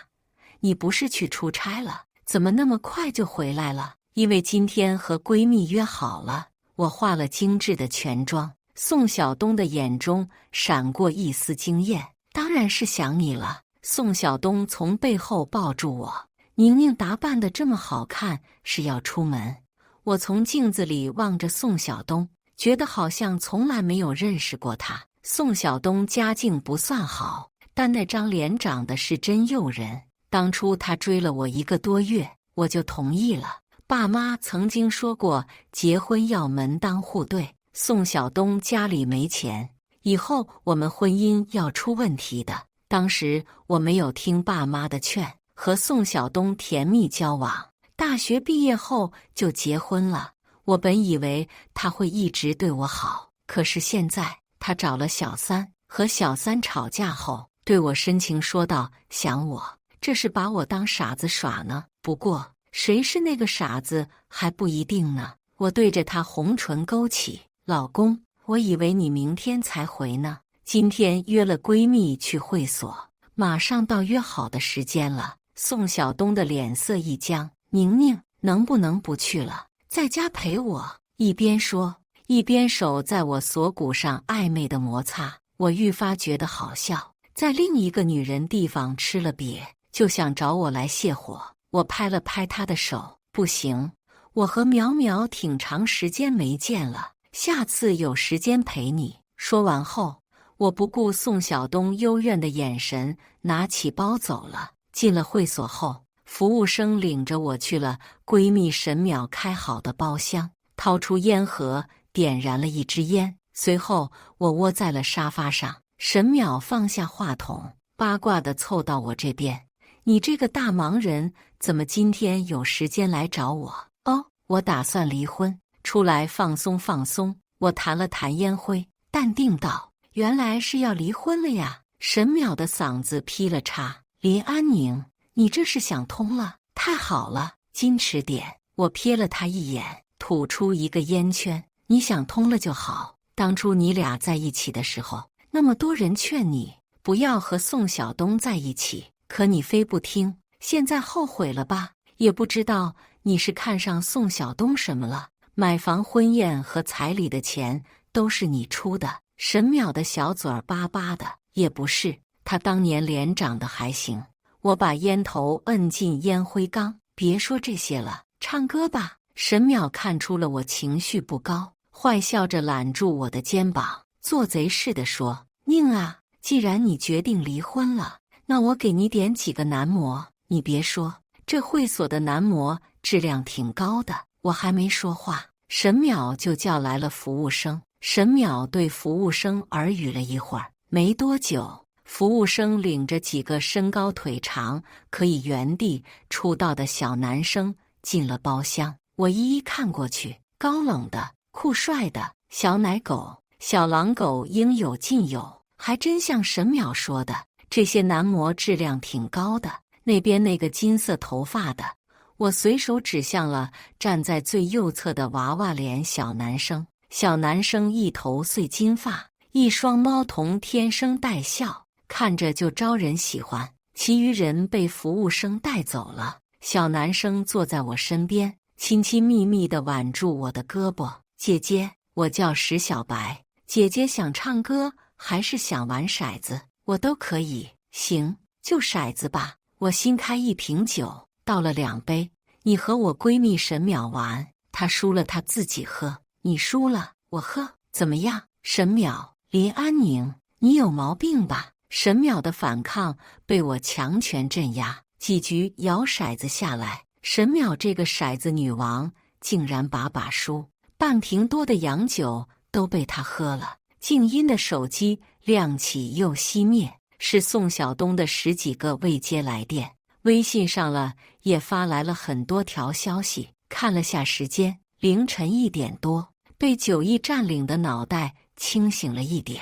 你不是去出差了？怎么那么快就回来了？因为今天和闺蜜约好了。我化了精致的全妆，宋晓东的眼中闪过一丝惊艳。当然是想你了。宋晓东从背后抱住我，宁宁打扮得这么好看，是要出门。我从镜子里望着宋晓东，觉得好像从来没有认识过他。宋晓东家境不算好，但那张脸长得是真诱人。当初他追了我1个多月，我就同意了。爸妈曾经说过，结婚要门当户对。宋晓东家里没钱，以后我们婚姻要出问题的。当时我没有听爸妈的劝，和宋晓东甜蜜交往。大学毕业后就结婚了。我本以为他会一直对我好，可是现在他找了小三，和小三吵架后，对我深情说道：想我，这是把我当傻子耍呢。不过谁是那个傻子还不一定呢。我对着他红唇勾起，老公，我以为你明天才回呢，今天约了闺蜜去会所，马上到约好的时间了。宋晓东的脸色一僵，宁宁，能不能不去了，在家陪我？一边说，一边手在我锁骨上暧昧的摩擦。我愈发觉得好笑，在另一个女人地方吃了瘪，就想找我来泄火。我拍了拍他的手，不行，我和苗苗挺长时间没见了，下次有时间陪你。说完后，我不顾宋晓东幽怨的眼神，拿起包走了。进了会所后，服务生领着我去了闺蜜沈淼开好的包厢，掏出烟盒，点燃了一支烟。随后，我窝在了沙发上，沈淼放下话筒，八卦地凑到我这边：你这个大忙人，怎么今天有时间来找我？哦，我打算离婚，出来放松放松。我弹了弹烟灰，淡定道：原来是要离婚了呀。沈淼的嗓子劈了叉：林安宁，你这是想通了？太好了，矜持点。我瞥了他一眼，吐出一个烟圈。你想通了就好。当初你俩在一起的时候，那么多人劝你不要和宋晓东在一起，可你非不听。现在后悔了吧？也不知道你是看上宋晓东什么了。买房、婚宴和彩礼的钱都是你出的。沈淼的小嘴儿巴巴的，也不是。他当年脸长得还行。我把烟头摁进烟灰缸，别说这些了，唱歌吧。沈淼看出了我情绪不高，坏笑着揽住我的肩膀，做贼似的说：宁啊，既然你决定离婚了，那我给你点几个男模。你别说，这会所的男模质量挺高的。我还没说话，沈淼就叫来了服务生。沈淼对服务生耳语了一会儿，没多久，服务生领着几个身高腿长、可以原地出道的小男生进了包厢。我一一看过去，高冷的、酷帅的、小奶狗、小狼狗应有尽有，还真像沈淼说的，这些男模质量挺高的。那边那个金色头发的，我随手指向了站在最右侧的娃娃脸小男生。小男生一头碎金发，一双猫瞳天生带笑，看着就招人喜欢。其余人被服务生带走了。小男生坐在我身边，亲亲密密地挽住我的胳膊。姐姐，我叫石小白。姐姐想唱歌还是想玩骰子，我都可以。行，就骰子吧。我新开一瓶酒，倒了2杯。你和我闺蜜沈淼玩，她输了她自己喝，你输了我喝，怎么样？沈淼，林安宁，你有毛病吧？沈淼的反抗被我强权镇压，几局摇骰子下来，沈淼这个骰子女王竟然把输，半瓶多的洋酒都被她喝了。静音的手机亮起又熄灭，是宋晓东的10几个未接来电。微信上了也发来了很多条消息，看了下时间，凌晨1点多。被酒意占领的脑袋清醒了一点，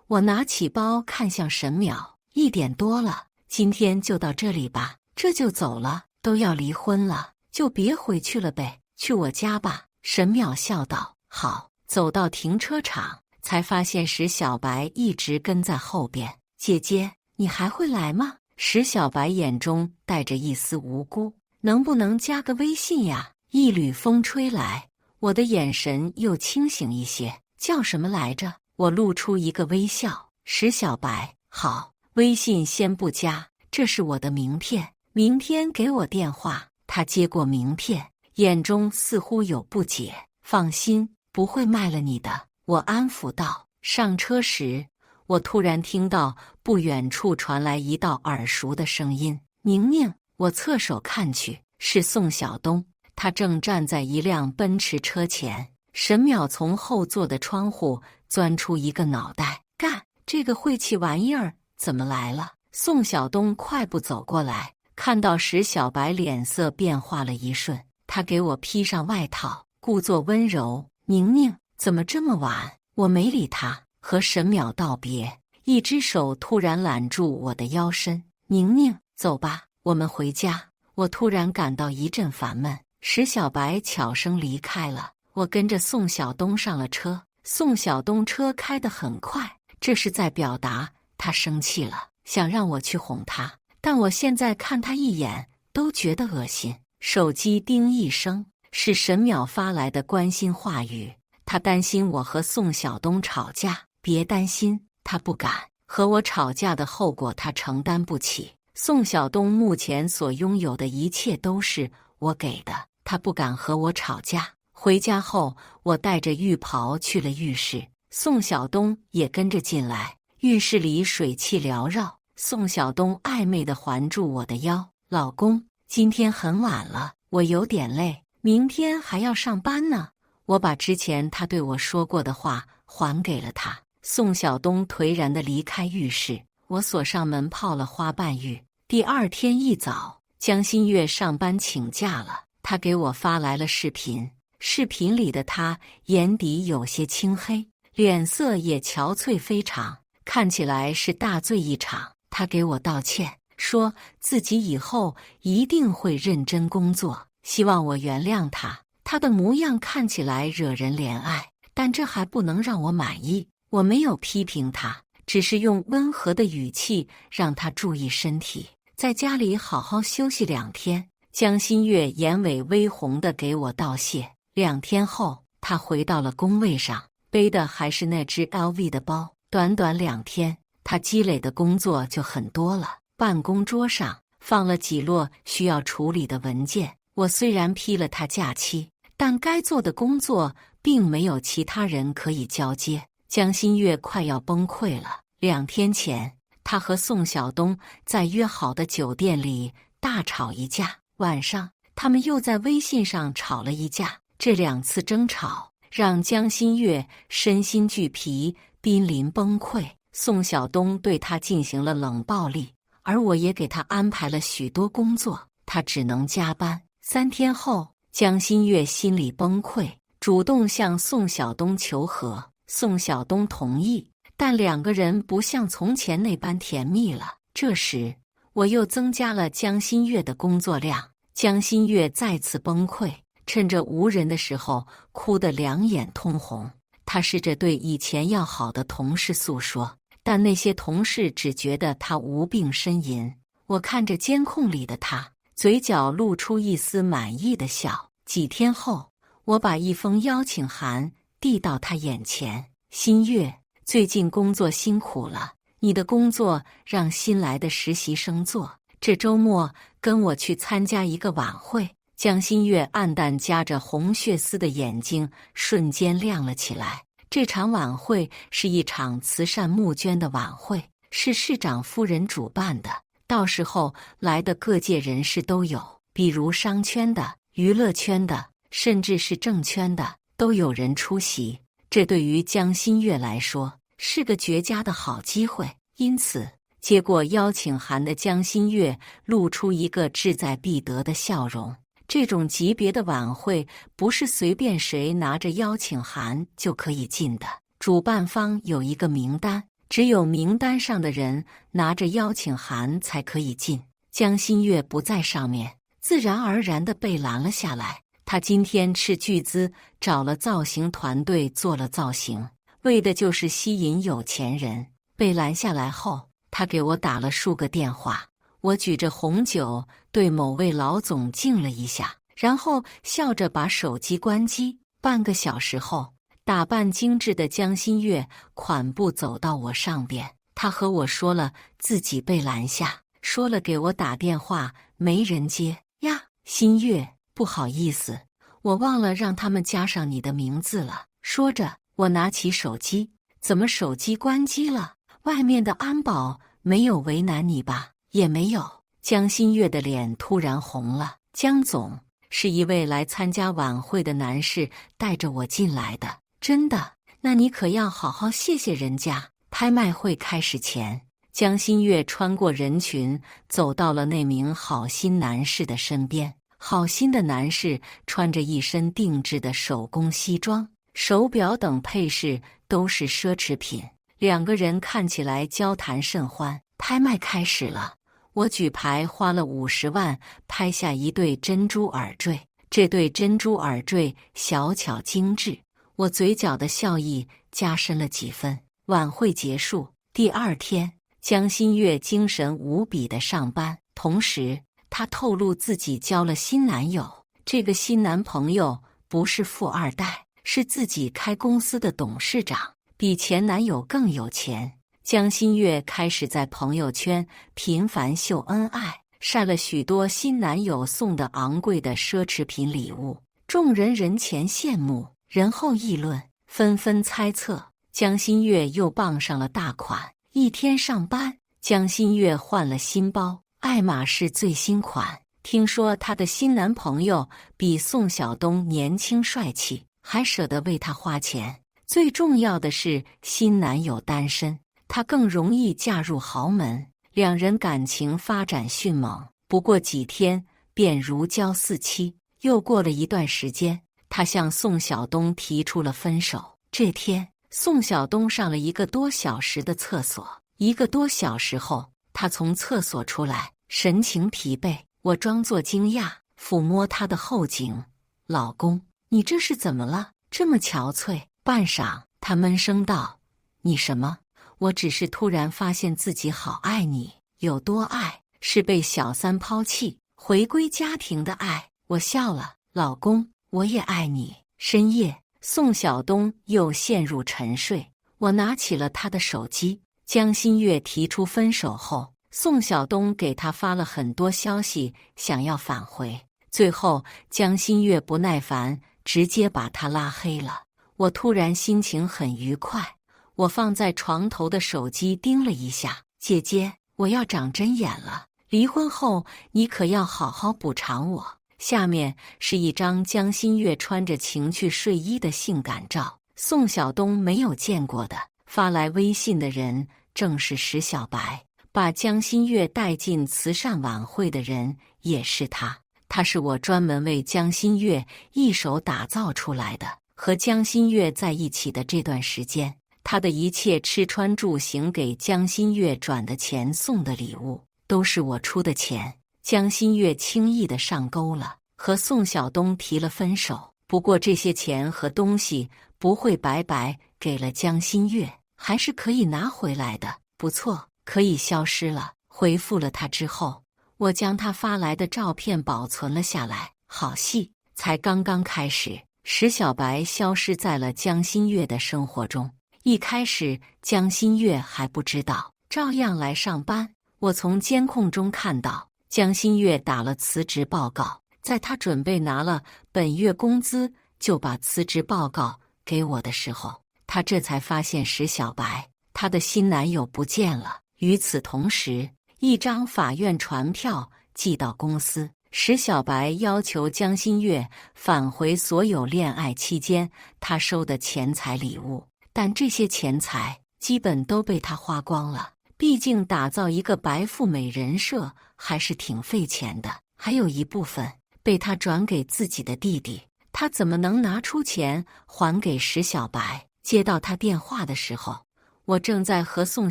我拿起包看向沈淼，1点多了，今天就到这里吧，这就走了，都要离婚了，就别回去了呗，去我家吧。沈淼笑道：好。走到停车场，才发现石小白一直跟在后边。姐姐，你还会来吗？石小白眼中带着一丝无辜，能不能加个微信呀？一缕风吹来，我的眼神又清醒一些。叫什么来着？我露出一个微笑。石小白，好，微信先不加，这是我的名片，明天给我电话。他接过名片，眼中似乎有不解。放心，不会卖了你的，我安抚道。上车时，我突然听到不远处传来一道耳熟的声音：宁宁。我侧手看去，是宋晓东，他正站在一辆奔驰车前。沈淼从后座的窗户钻出一个脑袋，干，这个晦气玩意儿怎么来了？宋晓东快步走过来，看到时，小白脸色变化了一瞬，他给我披上外套，故作温柔：“宁宁，怎么这么晚？”我没理他，和沈淼道别，一只手突然揽住我的腰身：“宁宁，走吧，我们回家。”我突然感到一阵烦闷。石小白悄声离开了，我跟着宋晓东上了车。宋晓东车开得很快，这是在表达他生气了，想让我去哄他。但我现在看他一眼都觉得恶心。手机叮一声，是沈淼发来的关心话语。他担心我和宋晓东吵架。别担心，他不敢。和我吵架的后果他承担不起。宋晓东目前所拥有的一切都是我给的，他不敢和我吵架。回家后，我带着浴袍去了浴室，宋晓东也跟着进来。浴室里水汽缭绕，宋晓东暧昧地环住我的腰：“老公，今天很晚了，我有点累，明天还要上班呢。”我把之前他对我说过的话还给了他。宋晓东颓然地离开浴室，我锁上门泡了花瓣浴。第二天一早，江新月上班请假了，他给我发来了视频。视频里的他眼底有些青黑，脸色也憔悴非常，看起来是大醉一场。他给我道歉，说自己以后一定会认真工作，希望我原谅他。他的模样看起来惹人怜爱，但这还不能让我满意。我没有批评他，只是用温和的语气让他注意身体，在家里好好休息2天。江新月眼尾微红地给我道谢。2天后，他回到了工位上，背的还是那只 LV 的包。短短2天，他积累的工作就很多了。办公桌上放了几摞需要处理的文件。我虽然批了他假期，但该做的工作并没有其他人可以交接。江新月快要崩溃了。2天前，他和宋晓东在约好的酒店里大吵一架，晚上他们又在微信上吵了一架。这2次争吵让江新月身心俱疲，濒临崩溃。宋晓东对他进行了冷暴力，而我也给他安排了许多工作，他只能加班。3天后，江新月心里崩溃，主动向宋晓东求和。宋晓东同意，但2个人不像从前那般甜蜜了。这时，我又增加了江新月的工作量，江新月再次崩溃，趁着无人的时候哭得2眼通红。他试着对以前要好的同事诉说，但那些同事只觉得他无病呻吟。我看着监控里的他，嘴角露出一丝满意的笑。几天后，我把一封邀请函递到他眼前：“新月，最近工作辛苦了，你的工作让新来的实习生做，这周末跟我去参加一个晚会。”江新月暗淡夹着红血丝的眼睛瞬间亮了起来。这场晚会是一场慈善募捐的晚会，是市长夫人主办的，到时候来的各界人士都有，比如商圈的、娱乐圈的，甚至是政圈的，都有人出席。这对于江新月来说是个绝佳的好机会，因此接过邀请函的江新月露出一个志在必得的笑容。这种级别的晚会不是随便谁拿着邀请函就可以进的，主办方有一个名单，只有名单上的人拿着邀请函才可以进。江新月不在上面，自然而然地被拦了下来。他今天斥巨资找了造型团队做了造型，为的就是吸引有钱人。被拦下来后，他给我打了数个电话。我举着红酒对某位老总敬了一下，然后笑着把手机关机。半个小时后，打扮精致的江新月款步走到我上边，他和我说了自己被拦下，说了给我打电话没人接。呀，新月，不好意思，我忘了让他们加上你的名字了。说着，我拿起手机，怎么手机关机了？外面的安保没有为难你吧？也没有。江新月的脸突然红了。江总，是一位来参加晚会的男士带着我进来的。真的？那你可要好好谢谢人家。拍卖会开始前，江心月穿过人群，走到了那名好心男士的身边。好心的男士穿着一身定制的手工西装，手表等配饰都是奢侈品。两个人看起来交谈甚欢。拍卖开始了，我举牌花了50万拍下一对珍珠耳坠。这对珍珠耳坠小巧精致，我嘴角的笑意加深了几分。晚会结束，第二天，江心月精神无比地上班，同时她透露自己交了新男友。这个新男朋友不是富二代，是自己开公司的董事长，比前男友更有钱。江心月开始在朋友圈频繁秀恩爱，晒了许多新男友送的昂贵的奢侈品礼物，众人人前羡慕，人后议论，纷纷猜测江心月又傍上了大款。一天上班，江心月换了新包，爱马仕最新款。听说她的新男朋友比宋晓东年轻帅气，还舍得为她花钱。最重要的是，新男友单身，她更容易嫁入豪门。两人感情发展迅猛，不过几天便如胶似漆。又过了一段时间，她向宋晓东提出了分手。这天，宋晓东上了1个多小时的厕所，1个多小时后，他从厕所出来，神情疲惫。我装作惊讶，抚摸他的后颈。老公，你这是怎么了？这么憔悴。半晌，他闷声道：你什么？我只是突然发现自己好爱你。有多爱？是被小三抛弃，回归家庭的爱。我笑了。老公，我也爱你。深夜，宋晓东又陷入沉睡。我拿起了他的手机。江心月提出分手后，宋晓东给他发了很多消息，想要返回。最后，江心月不耐烦，直接把他拉黑了。我突然心情很愉快。我放在床头的手机叮了一下。姐姐，我要长针眼了。离婚后，你可要好好补偿我。下面是一张江心月穿着情趣睡衣的性感照，宋晓东没有见过的。发来微信的人正是石小白，把江心月带进慈善晚会的人也是他。他是我专门为江心月一手打造出来的。和江心月在一起的这段时间，他的一切吃穿住行给江心月转的钱送的礼物，都是我出的钱。江心月轻易地上钩了，和宋晓东提了分手。不过这些钱和东西不会白白给了江心月，还是可以拿回来的。不错，可以消失了。回复了他之后，我将他发来的照片保存了下来。好戏才刚刚开始，石小白消失在了江心月的生活中。一开始江心月还不知道，照样来上班。我从监控中看到江心月打了辞职报告，在他准备拿了本月工资就把辞职报告给我的时候，他这才发现石小白她的新男友不见了。与此同时，一张法院传票寄到公司，石小白要求江心月返回所有恋爱期间他收的钱财礼物，但这些钱财基本都被他花光了。毕竟打造一个白富美人设还是挺费钱的，还有一部分被他转给自己的弟弟，他怎么能拿出钱还给石小白？接到他电话的时候，我正在和宋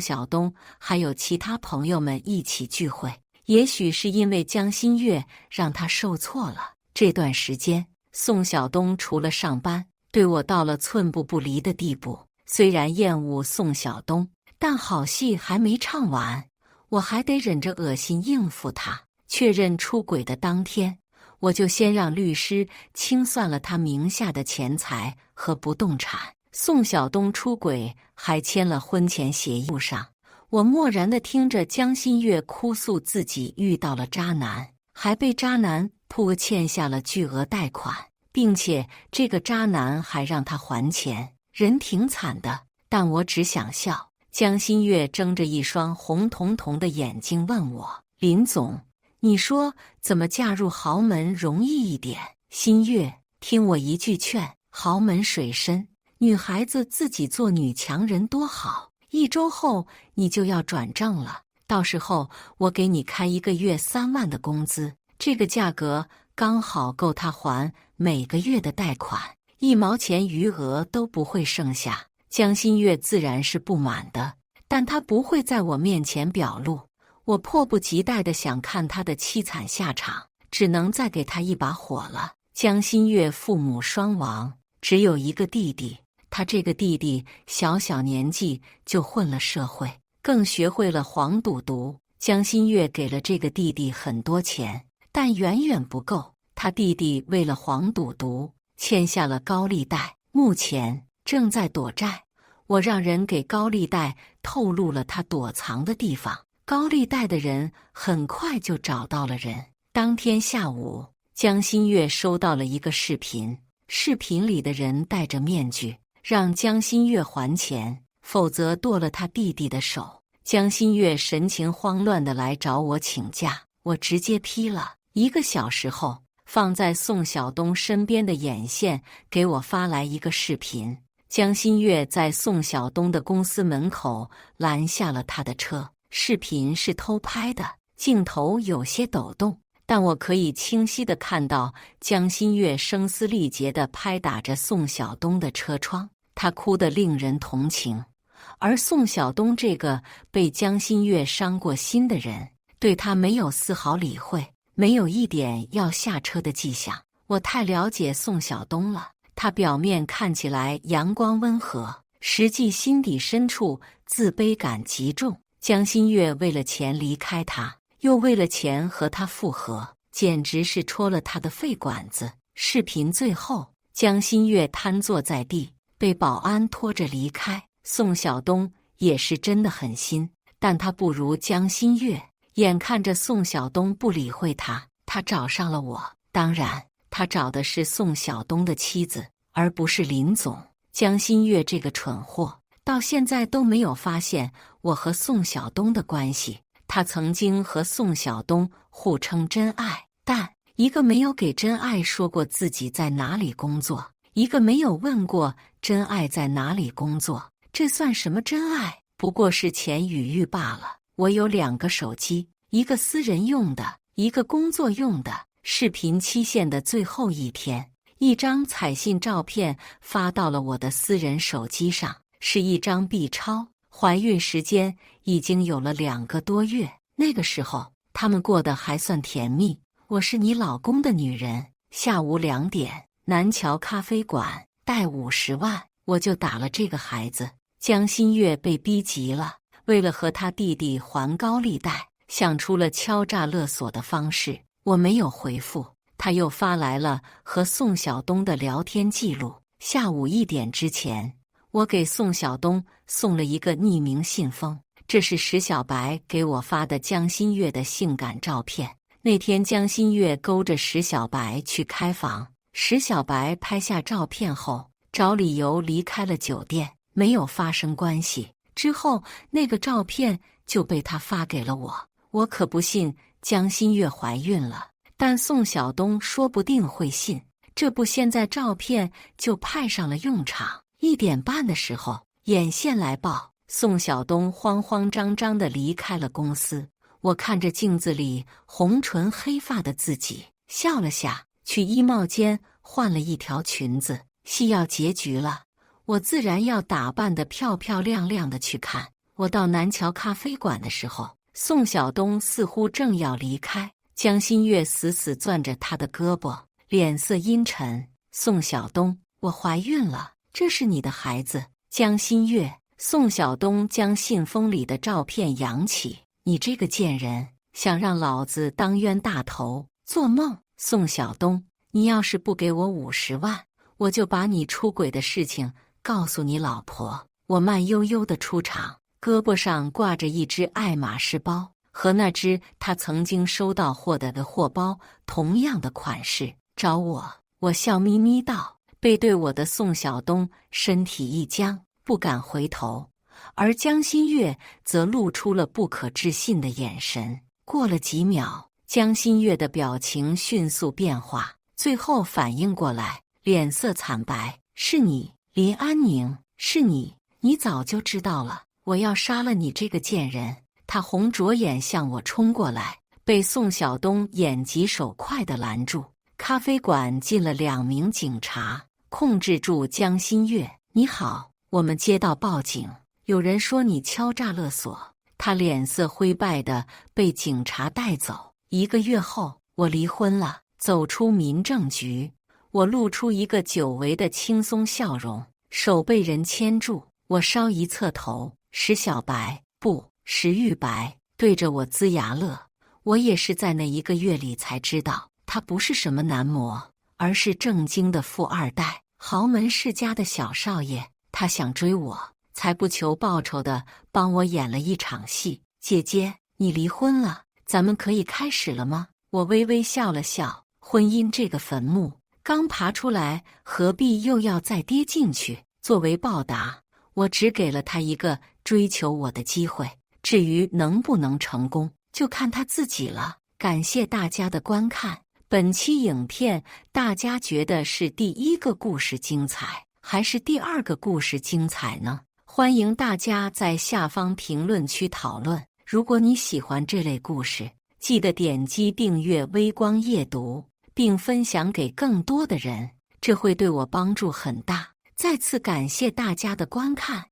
晓东还有其他朋友们一起聚会。也许是因为江心月让他受挫了，这段时间宋晓东除了上班，对我到了寸步不离的地步。虽然厌恶宋晓东，但好戏还没唱完，我还得忍着恶心应付他。确认出轨的当天，我就先让律师清算了他名下的钱财和不动产。宋晓东出轨还签了婚前协议上，我默然地听着江心月哭诉自己遇到了渣男，还被渣男欠下了巨额贷款，并且这个渣男还让他还钱，人挺惨的。但我只想笑。江心月睁着一双红彤彤的眼睛问我：林总，你说怎么嫁入豪门容易一点？心月，听我一句劝，豪门水深，女孩子自己做女强人多好， 1周后你就要转正了，到时候我给你开1个月3万的工资，这个价格刚好够他还每个月的贷款，1毛钱余额都不会剩下。江心月自然是不满的，但他不会在我面前表露。我迫不及待地想看他的凄惨下场，只能再给他一把火了。江心月父母双亡，只有1个弟弟。他这个弟弟小年纪就混了社会，更学会了黄赌毒。江心月给了这个弟弟很多钱，但远远不够。他弟弟为了黄赌毒欠下了高利贷，目前正在躲债。我让人给高利贷透露了他躲藏的地方，高利贷的人很快就找到了人。当天下午，江心月收到了一个视频，视频里的人戴着面具，让江心月还钱，否则剁了他弟弟的手。江心月神情慌乱地来找我请假，我直接批了。1个小时后，放在宋晓东身边的眼线给我发来一个视频，江心月在宋晓东的公司门口拦下了他的车。视频是偷拍的，镜头有些抖动，但我可以清晰地看到江心月声嘶力竭地拍打着宋晓东的车窗，他哭得令人同情。而宋晓东这个被江心月伤过心的人，对他没有丝毫理会，没有一点要下车的迹象。我太了解宋晓东了，他表面看起来阳光温和，实际心底深处自卑感极重。江心月为了钱离开他，又为了钱和他复合，简直是戳了他的肺管子。视频最后，江心月瘫坐在地，被保安拖着离开。宋晓东也是真的狠心，但他不如江心月。眼看着宋晓东不理会他，他找上了我。当然，他找的是宋晓东的妻子，而不是林总。江心月这个蠢货，到现在都没有发现我和宋晓东的关系。他曾经和宋晓东互称真爱，但一个没有给真爱说过自己在哪里工作，一个没有问过真爱在哪里工作，这算什么真爱？不过是钱与欲罢了。我有2个手机，一个私人用的，一个工作用的。视频期限的最后一天，一张彩信照片发到了我的私人手机上，是一张 B 超，怀孕时间已经有了2个多月。那个时候他们过得还算甜蜜。我是你老公的女人，下午2点，南桥咖啡馆，贷50万，我就打了这个孩子。江心月被逼急了，为了和他弟弟还高利贷，想出了敲诈勒索的方式。我没有回复，他又发来了和宋晓东的聊天记录。下午1点之前，我给宋晓东送了一个匿名信封，这是石小白给我发的江心月的性感照片。那天江心月勾着石小白去开房，石小白拍下照片后，找理由离开了酒店，没有发生关系。之后那个照片就被他发给了我。我可不信江心月怀孕了，但宋晓东说不定会信，这不现在照片就派上了用场。1点半的时候，眼线来报，宋晓东慌慌张张地离开了公司。我看着镜子里红唇黑发的自己，笑了下，去衣帽间换了一条裙子。戏要结局了，我自然要打扮得漂漂亮亮的去看。我到南桥咖啡馆的时候，宋晓东似乎正要离开，江心月死死攥着他的胳膊，脸色阴沉。宋晓东，我怀孕了，这是你的孩子。江心月，宋晓东将信封里的照片扬起，你这个贱人，想让老子当冤大头，做梦！宋晓东，你要是不给我50万，我就把你出轨的事情告诉你老婆。我慢悠悠地出场，胳膊上挂着一只爱马仕包，和那只他曾经收到货的货包同样的款式。找我，我笑眯眯道。背对我的宋晓东身体一僵，不敢回头，而江心月则露出了不可置信的眼神。过了几秒，江心月的表情迅速变化，最后反应过来，脸色惨白。是你，林安宁，是你，你早就知道了。我要杀了你这个贱人！”他红着眼向我冲过来，被宋晓东眼疾手快地拦住。咖啡馆进了2名警察，控制住江新月。“你好，我们接到报警，有人说你敲诈勒索。”他脸色灰败地被警察带走。1个月后，我离婚了，走出民政局，我露出一个久违的轻松笑容，手被人牵住，我稍一侧头，石小白，不，石玉白对着我龇牙乐。我也是在那1个月里才知道，他不是什么男模，而是正经的富二代，豪门世家的小少爷。他想追我，才不求报酬的帮我演了一场戏。“姐姐，你离婚了，咱们可以开始了吗？”我微微笑了笑，婚姻这个坟墓，刚爬出来，何必又要再跌进去？作为报答，我只给了他一个追求我的机会，至于能不能成功，就看他自己了。感谢大家的观看。本期影片大家觉得是第1个故事精彩，还是第2个故事精彩呢？欢迎大家在下方评论区讨论。如果你喜欢这类故事，记得点击订阅微光夜读，并分享给更多的人，这会对我帮助很大。再次感谢大家的观看。